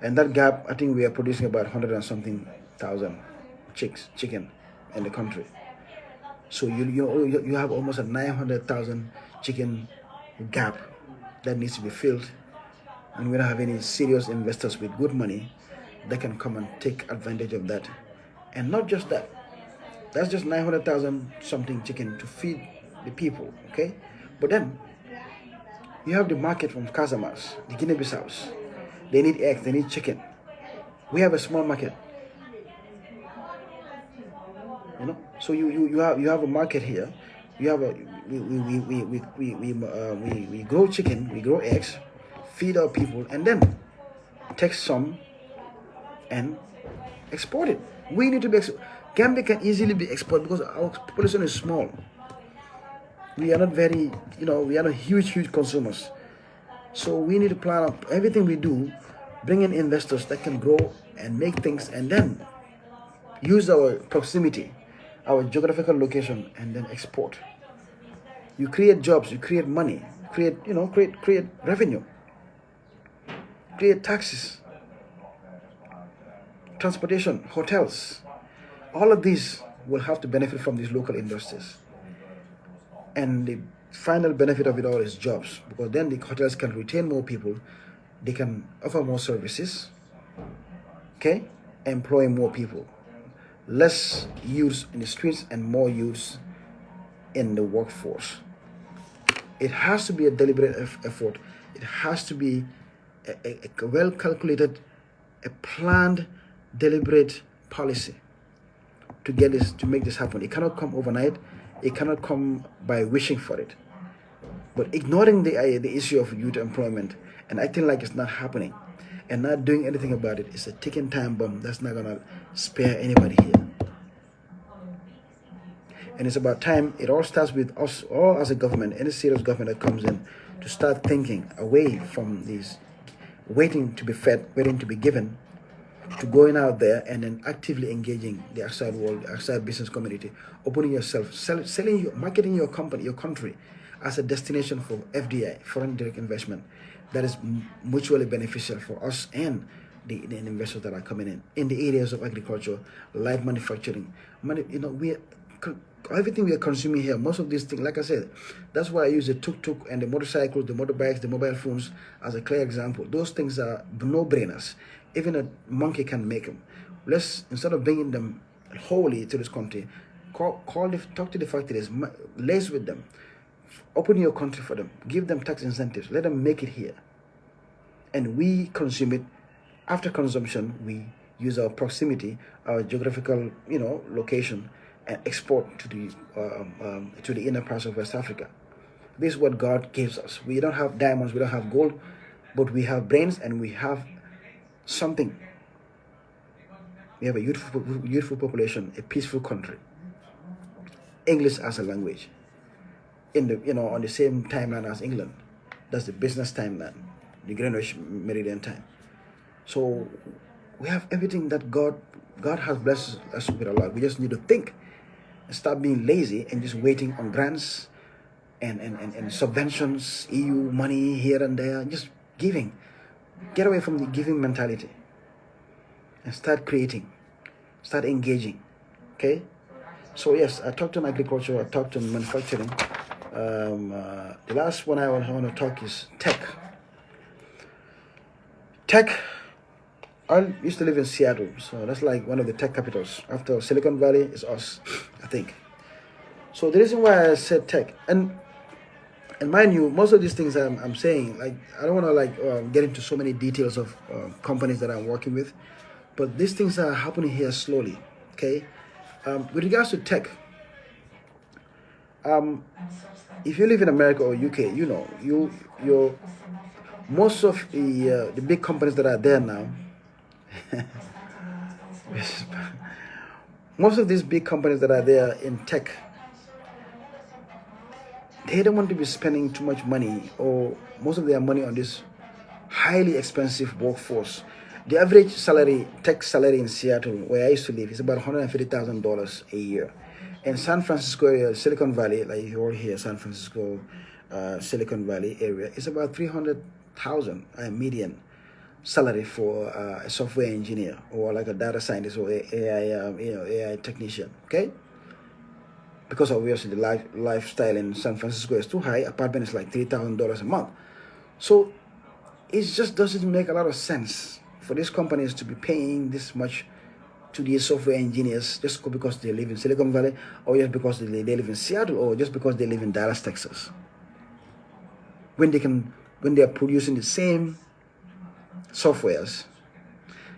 And that gap, I think we are producing about 100 and something thousand chicken in the country. So you have almost a 900,000 chicken gap that needs to be filled, and we don't have any serious investors with good money that can come and take advantage of that. And not just that, that's just 900,000 something chicken to feed the people, okay? But then you have the market from Casamas, the Guinea-Bissaus. They need eggs, they need chicken. We have a small market, you know. So you have a market here. You have a we grow chicken, we grow eggs, feed our people, and then take some and export it. We need to be Gambia can easily be exported because our population is small. We are not very, we are not huge consumers. So we need to plan up everything we do, bring in investors that can grow and make things, and then use our proximity, our geographical location, and then export. You create jobs, you create money, create revenue, create taxes, transportation, hotels. All of these will have to benefit from these local industries. And the final benefit of it all is jobs, because then the hotels can retain more people, they can offer more services, okay, employ more people, less youths in the streets and more youths in the workforce. It has to be a deliberate effort. It has to be a well calculated, a planned, deliberate policy to get this, to make this happen. It cannot come overnight. It cannot come by wishing for it. But ignoring the issue of youth employment and acting like it's not happening and not doing anything about it is a ticking time bomb that's not gonna spare anybody here. And it's about time. It all starts with us, all as a government, any serious government that comes in, to start thinking away from these waiting to be fed, waiting to be given, to going out there and then actively engaging the outside world, the outside business community, opening yourself, selling, marketing your company, your country as a destination for FDI, foreign direct investment, that is mutually beneficial for us and the investors that are coming in the areas of agriculture, light manufacturing. Everything we are consuming here, most of these things, like I said, that's why I use the tuk-tuk and the motorcycles, the motorbikes, the mobile phones as a clear example. Those things are no-brainers. Even a monkey can make them. Let's, instead of bringing them wholly to this country, talk to the factories, liaise with them, open your country for them, give them tax incentives, let them make it here, and we consume it. After consumption, we use our proximity, our geographical, location, and export to the inner parts of West Africa. This is what God gives us. We don't have diamonds, we don't have gold, but we have brains and we have something. We have a youthful population, a peaceful country, English as a language, in the on the same timeline as England. That's the business timeline, the Greenwich Meridian time. So we have everything that God has blessed us with a lot. We just need to think and stop being lazy and just waiting on grants and subventions, EU money here and there, just giving. Get away from the giving mentality and start creating, start engaging, okay? So yes, I talked on agriculture, I talked on manufacturing. The last one I want to talk is tech. Tech, I used to live in Seattle, so that's like one of the tech capitals. After Silicon Valley is us, I think. So the reason why I said tech, and mind you, most of these things I'm saying, like, I don't want to get into so many details of companies that I'm working with, but these things are happening here slowly, okay? With regards to tech, if you live in America or UK, you're most of the big companies that are there now. Most of these big companies that are there in tech, they don't want to be spending too much money or most of their money on this highly expensive workforce. The average salary, tech salary in Seattle, where I used to live, is about $150,000 a year. In San Francisco area, Silicon Valley, like you all hear, San Francisco, Silicon Valley area, it's about $300,000 median. salary for a software engineer or like a data scientist or AI, AI technician. Okay, because obviously the lifestyle in San Francisco is too high. Apartment is like $3,000 a month. So it just doesn't make a lot of sense for these companies to be paying this much to these software engineers just because they live in Silicon Valley, or just because they live in Seattle, or just because they live in Dallas, Texas. When they are producing the same softwares,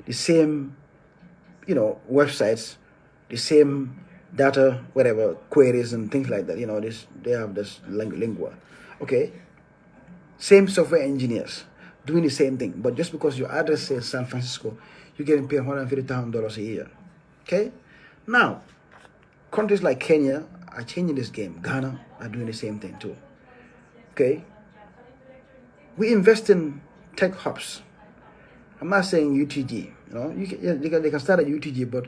the same, websites, the same data, whatever, queries and things like that, they have this lingua. Okay, same software engineers doing the same thing, but just because your address says San Francisco, you're getting paid $150,000 a year. Okay, now countries like Kenya are changing this game. Ghana are doing the same thing too. Okay, we invest in tech hubs. I'm not saying UTG. They can start at UTG, but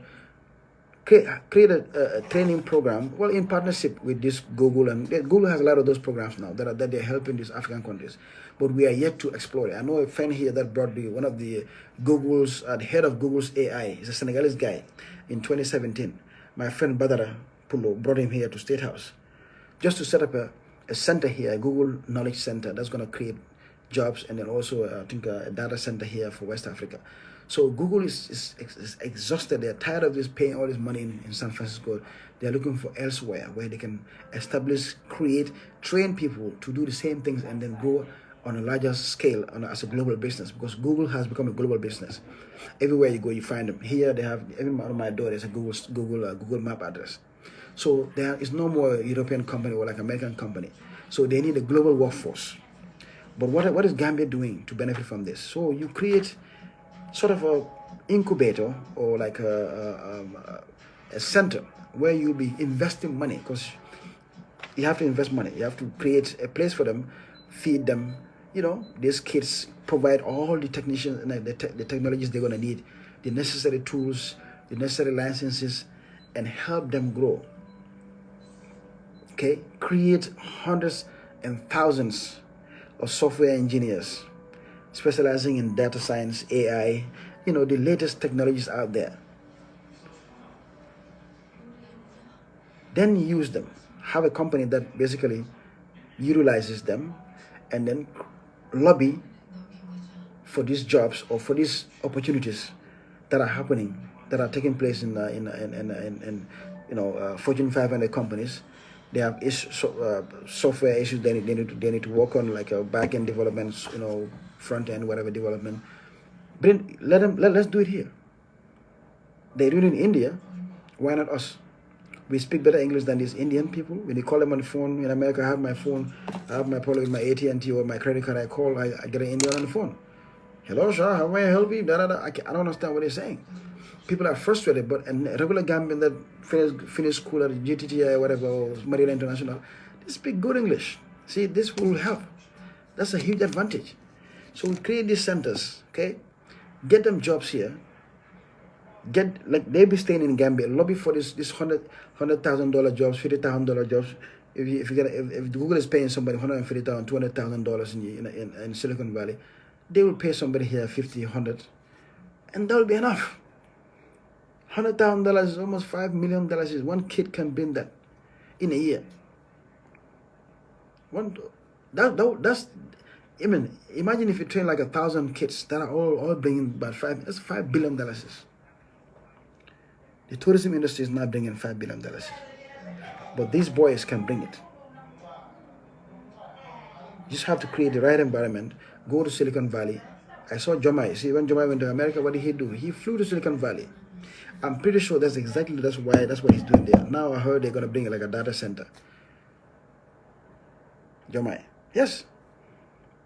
create a training program. Well, in partnership with this Google, and Google has a lot of those programs now that they're helping these African countries. But we are yet to explore it. I know a friend here that brought one of the the head of Google's AI. He's a Senegalese guy. In 2017, my friend Badara Pulo brought him here to State House, just to set up a center here, a Google Knowledge Center that's going to create jobs, and then also I think a data center here for West Africa. So Google is exhausted. They're tired of just paying all this money in San Francisco. They're looking for elsewhere where they can establish, create, train people to do the same things, and then grow on a larger scale as a global business, because Google has become a global business. Everywhere you go, you find them. Here, they have, every on my door, there's a Google Map address. So there is no more European company or like American company. So they need a global workforce. But what is Gambia doing to benefit from this? So you create sort of a incubator, or like a center where you'll be investing money, because you have to invest money. You have to create a place for them, feed them. These kids, provide all the technicians and the technologies they're going to need, the necessary tools, the necessary licenses, and help them grow. Okay, create hundreds and thousands of software engineers specializing in data science, AI, the latest technologies out there. Then use them. Have a company that basically utilizes them, and then lobby for these jobs or for these opportunities that are happening, that are taking place in Fortune 500 companies. They have software issues they need to work on, like back end developments, front end, whatever development. Let's do it here. They do it in India. Why not us? We speak better English than these Indian people. When you call them on the phone in America, I have my phone, I have my problem with my AT&T or my credit card. I get an Indian on the phone. Hello, sir, how may I help you? I don't understand what they're saying. People are frustrated, but a regular Gambian that finished school at GTTI or whatever, or Maryland International, they speak good English. See, this will help. That's a huge advantage. So we create these centers, okay? Get them jobs here. They be staying in Gambia. Lobby for this $100,000 jobs, $50,000 jobs. If Google is paying somebody $150,000, $200,000 in Silicon Valley, they will pay somebody here $50, $100, and that will be enough. $100,000 is almost $5 million. One kid can bring that in a year. That's. Imagine if you train like 1,000 kids that are all bringing about that's $5 billion. The tourism industry is not bringing $5 billion, but these boys can bring it. You just have to create the right environment. Go to Silicon Valley. I saw Jomai. See, when Jomai went to America, what did he do? He flew to Silicon Valley. I'm pretty sure that's what he's doing there. Now I heard they're gonna bring like a data center. Jomai. Yes.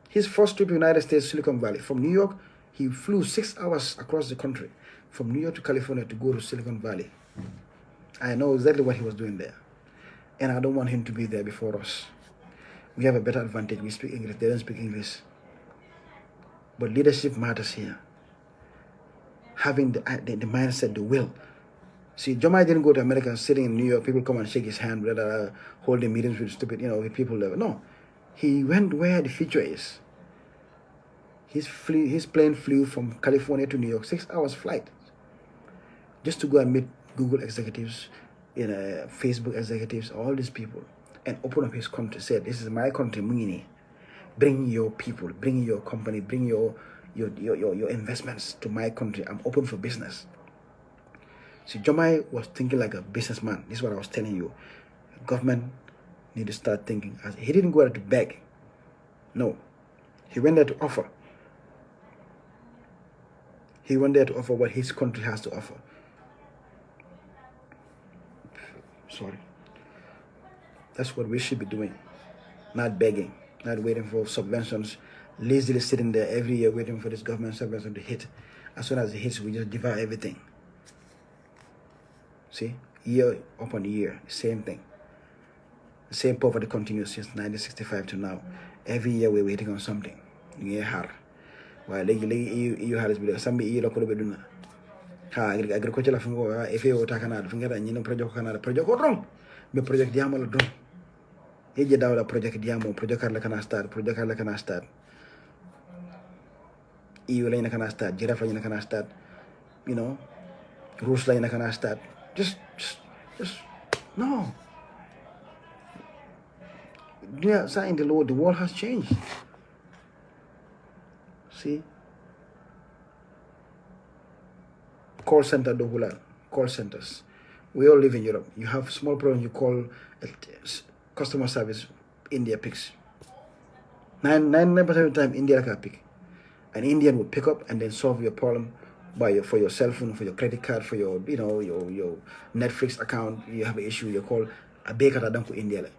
His first trip to the United States, Silicon Valley. From New York, he flew 6 hours across the country, from New York to California, to go to Silicon Valley. I know exactly what he was doing there. And I don't want him to be there before us. We have a better advantage. We speak English. They don't speak English. But leadership matters here. Having the mindset, the will. See, Jomai didn't go to America sitting in New York. People come and shake his hand, holding meetings with stupid, with people there. No. He went where the future is. His plane flew from California to New York, 6 hours flight, just to go and meet Google executives, Facebook executives, all these people, and open up his country. Said, "This is my country, Mungini. Bring your people, bring your company, bring your investments to my country. I'm open for business." See, Jomai was thinking like a businessman. This is what I was telling you. Government need to start thinking. He didn't go there to beg. No. He went there to offer. He went there to offer what his country has to offer. Sorry. That's what we should be doing. Not begging. Not waiting for subventions. Lazily sitting there every year waiting for this government subvention to hit. As soon as it hits, we just devour everything. See, year upon year, same thing. The same poverty continues since 1965 to now. Every year we're waiting on something. You har. Why you has been some year local beduna. Ha agriculture la fungo if you takana fingera nyino project kana project wrong. Me project diamo lo dong. Eje dawla project diamo project la kana start project la kana start. EU la kana start giraffe la kana start. Rules la kana start. Just no. Yeah, in the world has changed. See, call center dohulan, call centers. We all live in Europe. You have small problem, you call customer service. India picks. 99% of the time, India can pick. An Indian will pick up and then solve your problem. For your cell phone, for your credit card, for your your Netflix account, you have an issue, you call a baker at India.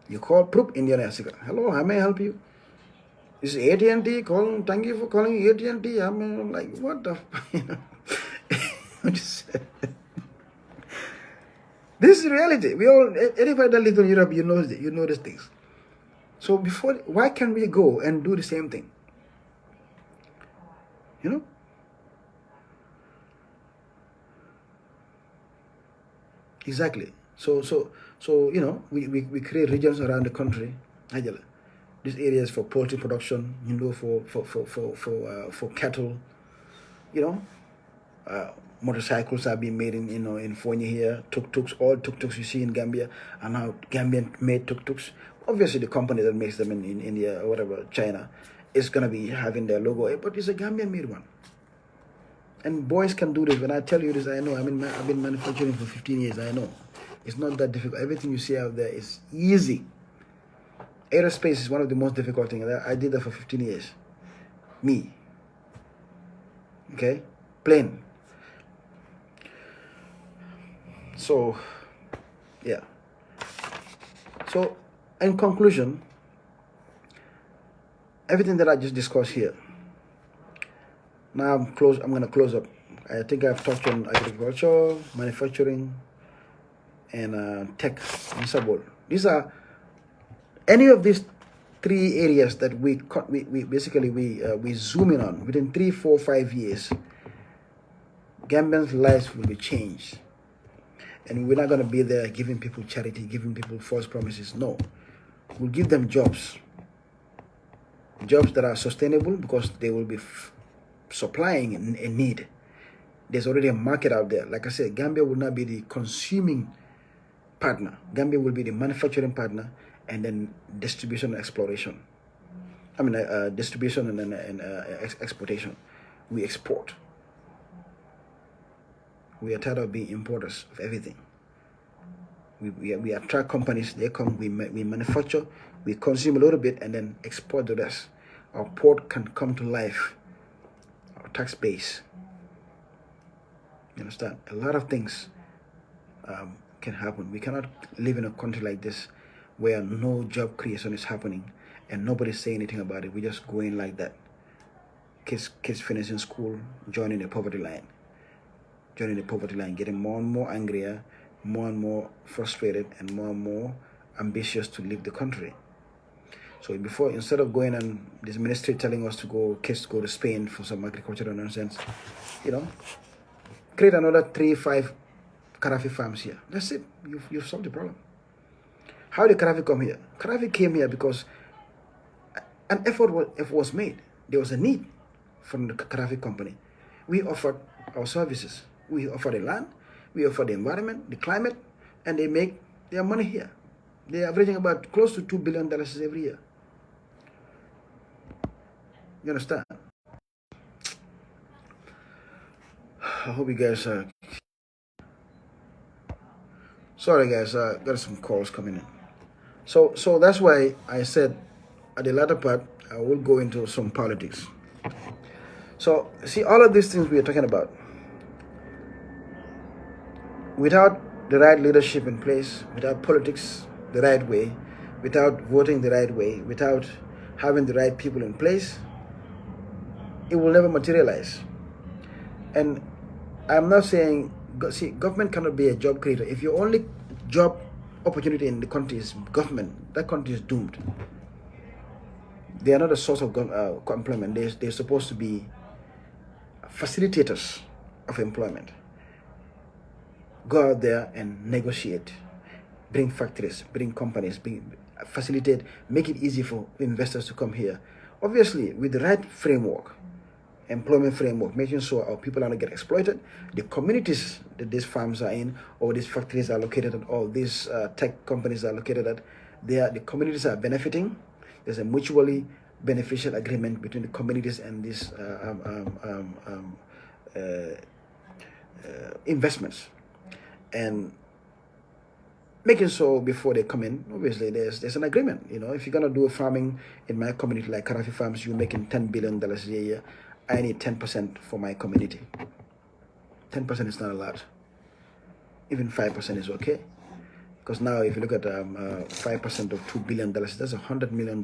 You call Proof India. Hello, how may I help you? This is AT&T calling. Thank you for calling AT&T. I'm like, what the this is reality. Anybody that lives in Europe, you know these things. So why can't we go and do the same thing? Exactly. So we create regions around the country. These areas for poultry production, for cattle. Motorcycles are being made in Fonya here. All tuk-tuks you see in Gambia are now Gambian made tuk-tuks. Obviously, the company that makes them in India or whatever, China, is gonna be having their logo, but it's a Gambian made one. And boys can do this. When I tell you this, I know. I've been manufacturing for 15 years. I know. It's not that difficult. Everything you see out there is easy. Aerospace is one of the most difficult things. I did that for 15 years. Me. Okay? Plane. So, yeah. So, in conclusion, everything that I just discussed here, now I'm going to close up. I think I've touched on agriculture, manufacturing, and tech and support. These are any of these three areas that we zoom in on. Within 3, 4, 5 years, Gambians' lives will be changed, and we're not going to be there giving people charity, giving people false promises. No, we'll give them jobs that are sustainable, because they will be supplying a need. There's already a market out there. Like I said, Gambia will not be the consuming partner. Gambia will be the manufacturing partner, and then distribution and exploration. Distribution and exportation. We export. We are tired of being importers of everything. We attract companies. They come. We manufacture. We consume a little bit and then export the rest. Our port can come to life. Our tax base. You understand? A lot of things can happen. We cannot live in a country like this where no job creation is happening and nobody's saying anything about it. We just go in like that. Kids finishing school, joining the poverty line. Getting more and more angrier, more and more frustrated, and more ambitious to leave the country. So instead of going and this ministry telling us kids go to Spain for some agricultural nonsense, create another 3, 5 Karafi farms here. That's it. You've solved the problem. How did Karafi come here? Karafi came here because an effort was made. there was a need from the traffic company. We offered our services. We offer the land, we offer the environment, the climate, and they make their money here. They're averaging about close to $2 billion every year. You understand? I hope you guys sorry guys, got some calls coming in. So that's why I said at the latter part I will go into some politics. So see, all of these things we are talking about, without the right leadership in place, without politics the right way, without voting the right way, without having the right people in place, it will never materialize. And I'm not saying, see, government cannot be a job creator. If your only job opportunity in the country is government, that country is doomed. They are not a source of employment. They're supposed to be facilitators of employment. Go out there and negotiate, bring factories, bring companies, facilitate, make it easy for investors to come here. Obviously, with the right framework, employment framework, making sure our people are not get exploited. The communities that these farms are in, or these factories are located at, or these tech companies are located at, the communities are benefiting. There's a mutually beneficial agreement between the communities and these investments, and making sure before they come in, obviously there's an agreement. You know, if you're gonna do a farming in my community like Karafi Farms, you're making $10 billion a year. I need 10% for my community. 10% is not a lot. Even 5% is okay. Because now if you look at 5% of $2 billion, that's $100 million.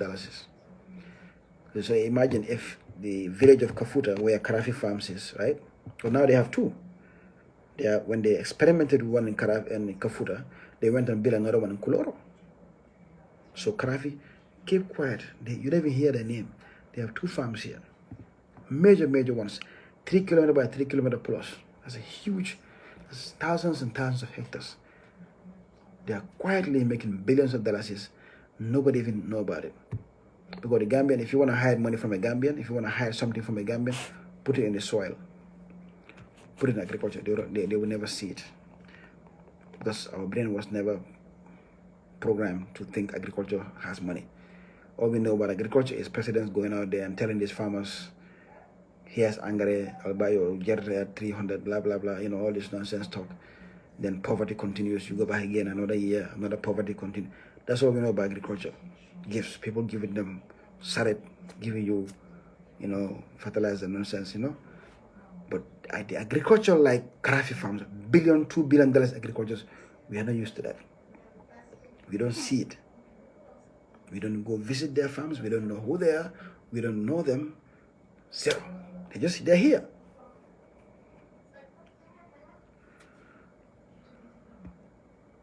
So imagine if the village of Kafuta, where Karafi Farms is, right? So now they have two. When they experimented with one in Kafuta, they went and built another one in Kuloro. So Karafi, keep quiet. You don't even hear their name. They have two farms here. Major ones. 3 kilometer by 3 kilometer plus. That's a huge, that's thousands and thousands of hectares. They are quietly making billions of dollars. Nobody even know about it. Because the Gambian, if you want to hide money from a Gambian, if you want to hide something from a Gambian, put it in the soil. Put it in agriculture. They will never see it. Because our brain was never programmed to think agriculture has money. All we know about agriculture is presidents going out there and telling these farmers, here's Angare, I'll buy your Jerry 300, blah, blah, blah, you know, all this nonsense talk. Then poverty continues. You go back again, another year, another poverty continues. That's all we know about agriculture. Gifts, people giving them saret, giving you, you know, fertilizer nonsense, you know. But the agriculture like Karafi Farms, $2 billion agriculture, we are not used to that. We don't see it. We don't go visit their farms. We don't know who they are. We don't know them. Zero. They're here.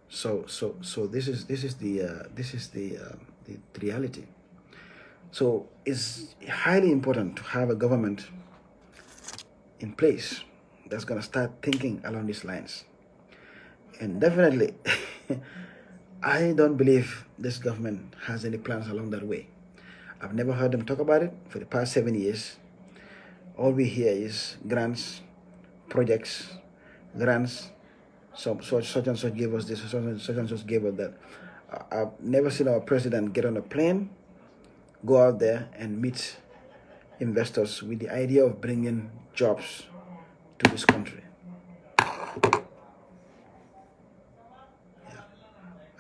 So this is the reality. So it's highly important to have a government in place that's gonna start thinking along these lines. And definitely, I don't believe this government has any plans along that way. I've never heard them talk about it for the past 7 years. All we hear is grants, projects, grants. Such and such gave us this, such and such gave us that. I've never seen our president get on a plane, go out there and meet investors with the idea of bringing jobs to this country.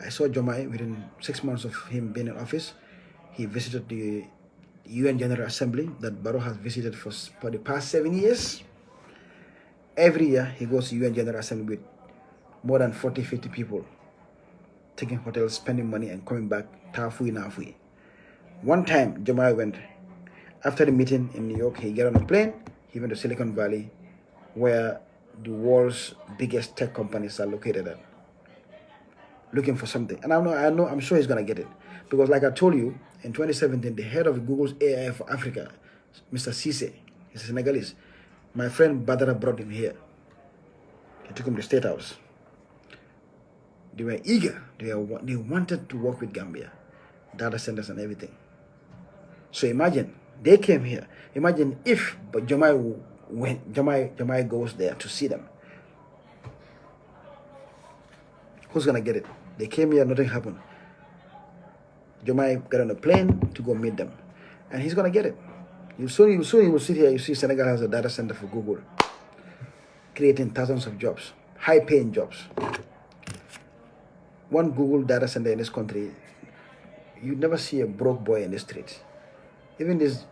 I saw Jomai within 6 months of him being in office. He visited the UN General Assembly that Barrow has visited for the past 7 years. Every year he goes to UN General Assembly with more than 40, 50 people, taking hotels, spending money, and coming back nafui. One time, Jomai went, after the meeting in New York, he got on a plane, he went to Silicon Valley, where the world's biggest tech companies are located at, looking for something. And I'm sure he's gonna get it. Because like I told you, in 2017, the head of Google's AI for Africa, Mr. Cisse, he's a Senegalese. My friend Badara brought him here. He took him to the State House. They were eager. They wanted to work with Gambia, data centers and everything. So imagine They came here. Imagine if but Jamai goes there to see them. Who's gonna get it? They came here, nothing happened. Jamai got on a plane to go meet them, and he's gonna get it. You soon you will sit here. You see, Senegal has a data center for Google, creating thousands of jobs, high-paying jobs. One Google data center in this country, you never see a broke boy in the streets. Even this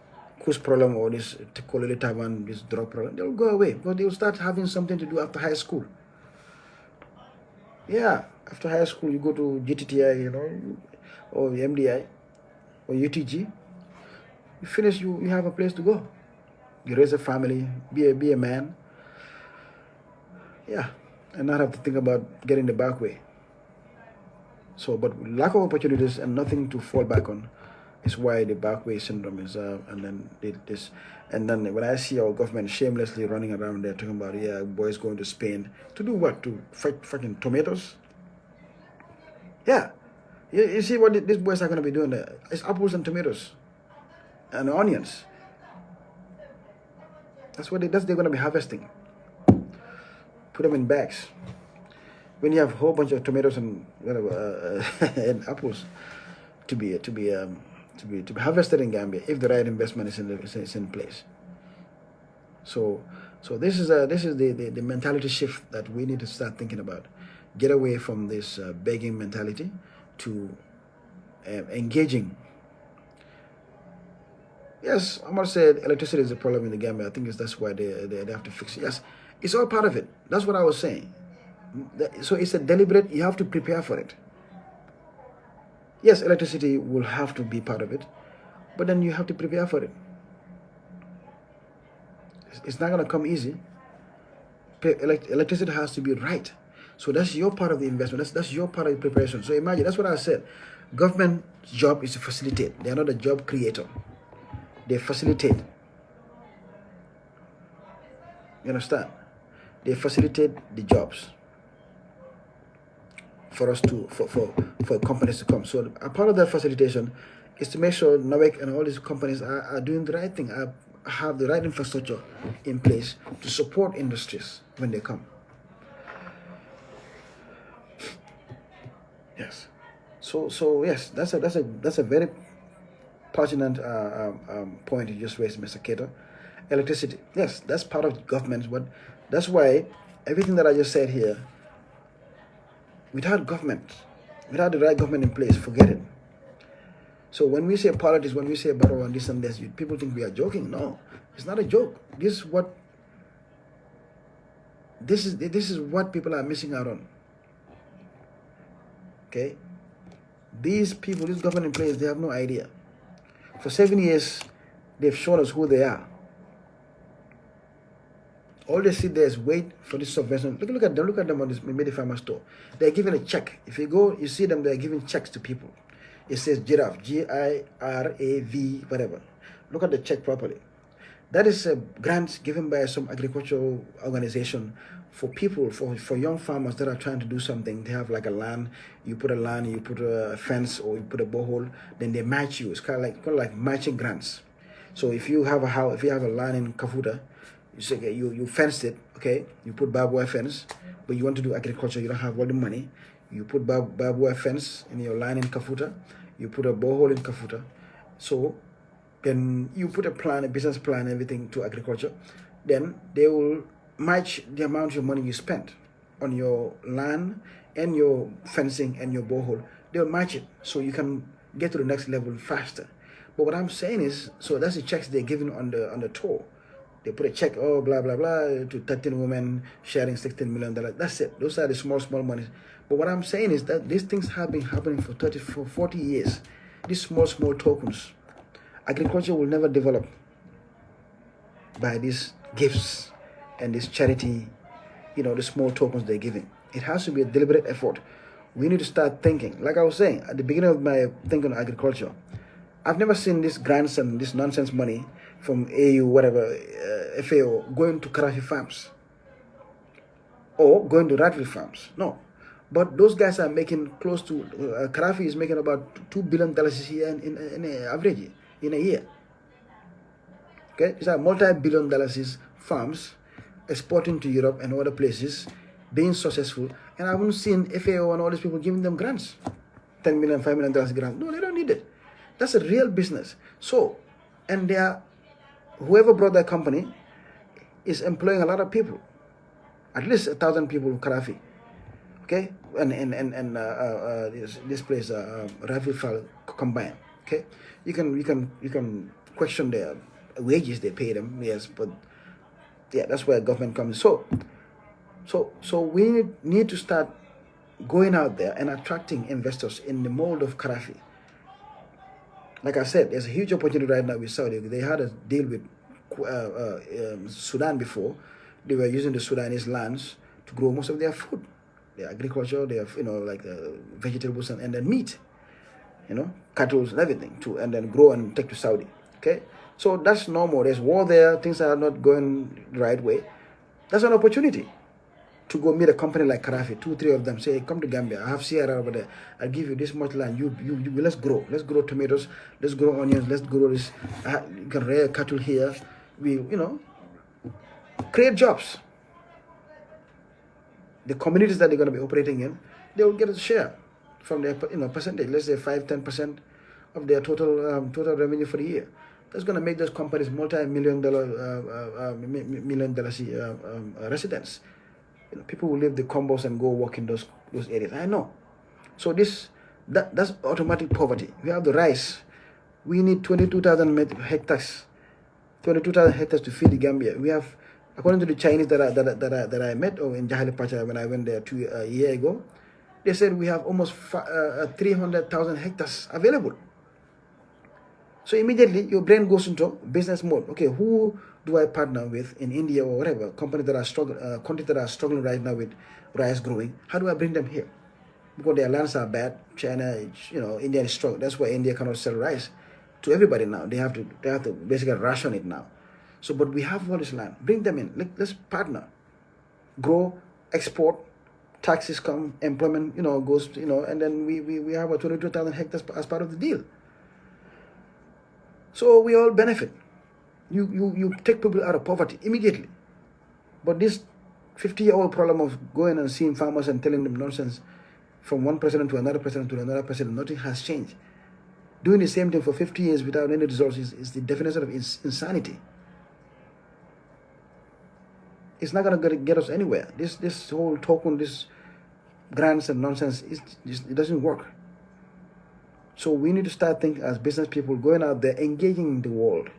whose problem or this 𝒕𝒊𝒏, this drug problem, they'll go away because they'll start having something to do after high school. Yeah, after high school, you go to GTTI, you know, or MDI, or UTG. You finish, you have a place to go. You raise a family, be a man. Yeah, and not have to think about getting the back way. So, but lack of opportunities and nothing to fall back on is why the back way syndrome is and then when I see our government shamelessly running around there talking about, yeah, boys going to Spain to do what? To fight fucking tomatoes? Yeah. You see what these boys are going to be doing there? It's apples and tomatoes and onions. That's what they're going to be harvesting. Put them in bags. When you have a whole bunch of tomatoes and whatever and apples to be harvested in Gambia, if the right investment is in place. So this is the mentality shift that we need to start thinking about. Get away from this begging mentality to engaging. Yes, I must say electricity is a problem in the Gambia. I think that's why they have to fix it. Yes, it's all part of it. That's what I was saying. So it's a deliberate, you have to prepare for it. Yes, electricity will have to be part of it, but then you have to prepare for it. It's not going to come easy. Electricity has to be right. So that's your part of the investment. That's your part of the preparation. So imagine, that's what I said. Government's job is to facilitate. They are not a job creator. They facilitate. You understand? They facilitate the jobs for us to for companies to come. So a part of that facilitation is to make sure NAWEC and all these companies are doing the right thing, have the right infrastructure in place to support industries when they come. Yes. So yes, that's a very pertinent point you just raised, Mr. Cater. Electricity, yes, that's part of government, but that's why everything that I just said here, without government, without the right government in place, forget it. So when we say politics, when we say battle and this and this, people think we are joking. No, it's not a joke. This is what people are missing out on. Okay? These people, this government in place, they have no idea. For 7 years, they've shown us who they are. All they sit there is wait for this subvention. Look at them on this Medi Farmer store. They're giving a check. If you go, you see them, they're giving checks to people. It says giraffe, G-I-R-A-V, whatever. Look at the check properly. That is a grant given by some agricultural organization for people, for young farmers that are trying to do something. They have like a land, you put a fence, or you put a borehole, then they match you. It's kind of like matching grants. So if you have a house, if you have a land in Kafuta, you say, okay, you fenced it, okay, you put barbed wire fence, but you want to do agriculture, you don't have all the money, you put barbed wire fence in your land in Kafuta, you put a borehole in Kafuta, so then you put a business plan, everything to agriculture, then they will match the amount of money you spent on your land and your fencing and your borehole. They'll match it so you can get to the next level faster. But what I'm saying is, so that's the checks they're giving on the tour. They put a check, oh, blah, blah, blah, to 13 women sharing $16 million. That's it. Those are the small monies. But what I'm saying is that these things have been happening for 40 years. These small tokens. Agriculture will never develop by these gifts and this charity, the small tokens they're giving. It has to be a deliberate effort. We need to start thinking. Like I was saying, at the beginning of my thinking on agriculture, I've never seen these grants and this nonsense money from AU, whatever, FAO, going to Karafi farms or going to Radfield farms. No. But those guys are making close to, Karafi is making about $2 billion a year in average in a year. Okay, these are multi-billion dollars farms exporting to Europe and other places, being successful, and I haven't seen FAO and all these people giving them grants, $10 million, $5 million grants. No, they don't need it. That's a real business. So, and whoever brought that company is employing a lot of people, at least 1,000 people in Karafi. Okay, and this place, Rafifal combined. Okay, you can question their wages they pay them, yes, but yeah, that's where government comes. So we need to start going out there and attracting investors in the mold of Karafi. Like I said, there's a huge opportunity right now with Saudi. They had a deal with Sudan before. They were using the Sudanese lands to grow most of their food, their agriculture, their like vegetables and then meat, cattle and everything too, and then grow and take to Saudi. Okay, so that's normal. There's war there. Things are not going the right way. That's an opportunity to go meet a company like Karafi, 2, 3 of them, say, come to Gambia, I have Sierra over there, I'll give you this much land, you let's grow tomatoes, let's grow onions, let's grow this, you can rear cattle here, we, create jobs. The communities that they're going to be operating in, they will get a share from their, percentage, let's say 5-10% of their total revenue for the year. That's going to make those companies multi-million dollar residents. People will leave the combos and go work in those areas. I know. So that's automatic poverty. We have the rice. We need 22,000 hectares. 22,000 hectares to feed the Gambia. We have, according to the Chinese that I met in Jahali Pacha when I went there a year ago, they said we have almost 300,000 hectares available. So immediately your brain goes into business mode. Okay, who do I partner with in India or whatever, countries that are struggling right now with rice growing? How do I bring them here? Because their lands are bad. China, India is strong. That's why India cannot sell rice to everybody now. They have to basically ration it now. So, but we have all this land. Bring them in. Let's partner, grow, export. Taxes come, employment, goes, and then we have a 22,000 hectares as part of the deal. So we all benefit. You take people out of poverty immediately. But this 50-year-old problem of going and seeing farmers and telling them nonsense from one president to another president to another president, nothing has changed. Doing the same thing for 50 years without any results is the definition of insanity. It's not going to get us anywhere. This whole token, this grants and nonsense, it doesn't work. So we need to start thinking as business people, going out there, engaging in the world.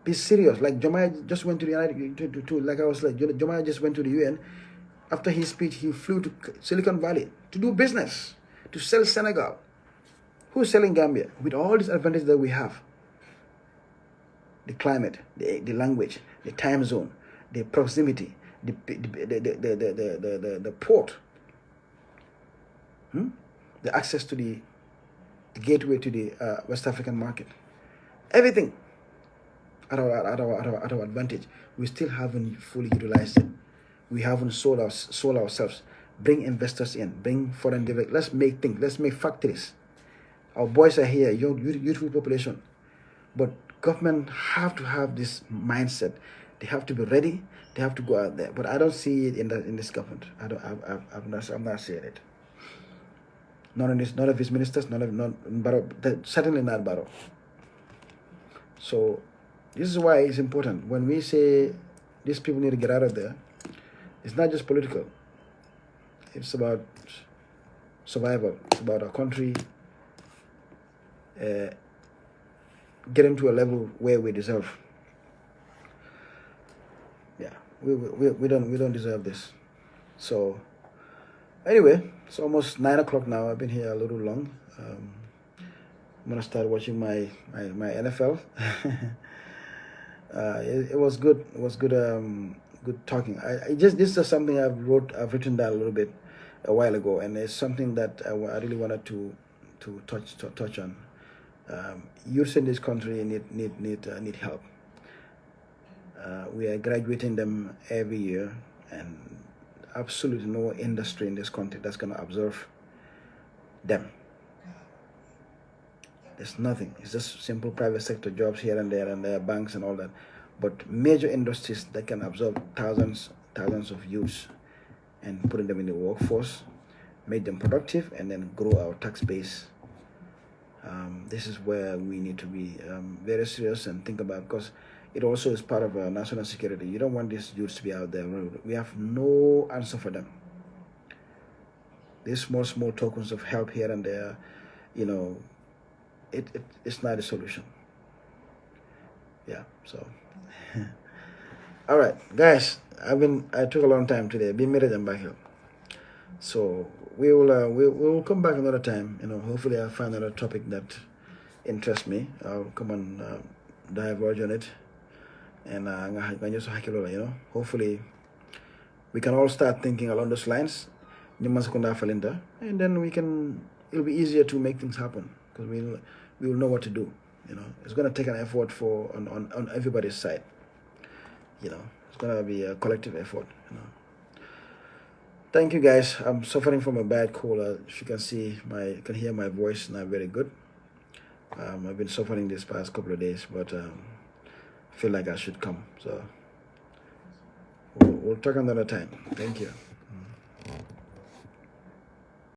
Be serious. Like Jomai just went to the United, Jomai just went to the UN. After his speech, he flew to Silicon Valley to do business, to sell Senegal. Who's selling Gambia? With all these advantages that we have. The climate, the language, the time zone, the proximity, the port, the access to the gateway to the West African market. Everything at our advantage. We still haven't fully utilized it. We haven't sold ourselves. Bring investors in. Bring foreign direct. Let's make things. Let's make factories. Our boys are here. Youthful population. But government have to have this mindset. They have to be ready. They have to go out there. But I don't see it in this government. I'm not seeing it. None of his ministers. Certainly not Barrow. So this is why it's important. When we say these people need to get out of there, it's not just political. It's about survival. It's about our country getting to a level where we deserve. Yeah, we don't deserve this. So anyway, it's almost 9 o'clock now. I've been here a little long. I'm gonna start watching my NFL. It was good. It was good. Good talking. This is something I've written down a little bit a while ago, and it's something that I really wanted to touch on. Youth in this country need help. We are graduating them every year, and absolutely no industry in this country that's going to absorb them. It's nothing. It's just simple private sector jobs here and there, banks and all that. But major industries that can absorb thousands of youths and putting them in the workforce, make them productive, and then grow our tax base. This is where we need to be very serious and think about, because it also is part of our national security. You don't want these youths to be out there. We have no answer for them. These small tokens of help here and there, you know, it's not a solution. Yeah, so all right, guys, I took a long time today. Be married and back here. So we will come back another time. You know, hopefully I'll find another topic that interests me. I'll come and diverge on it, and you know, hopefully we can all start thinking along those lines, and then it'll be easier to make things happen, because we will know what to do. You know, it's going to take an effort on everybody's side. You know, it's going to be a collective effort. You know. Thank you, guys. I'm suffering from a bad cold. If you can see you can hear my voice not very good. I've been suffering this past couple of days, but I feel like I should come. So we'll talk another time. Thank you.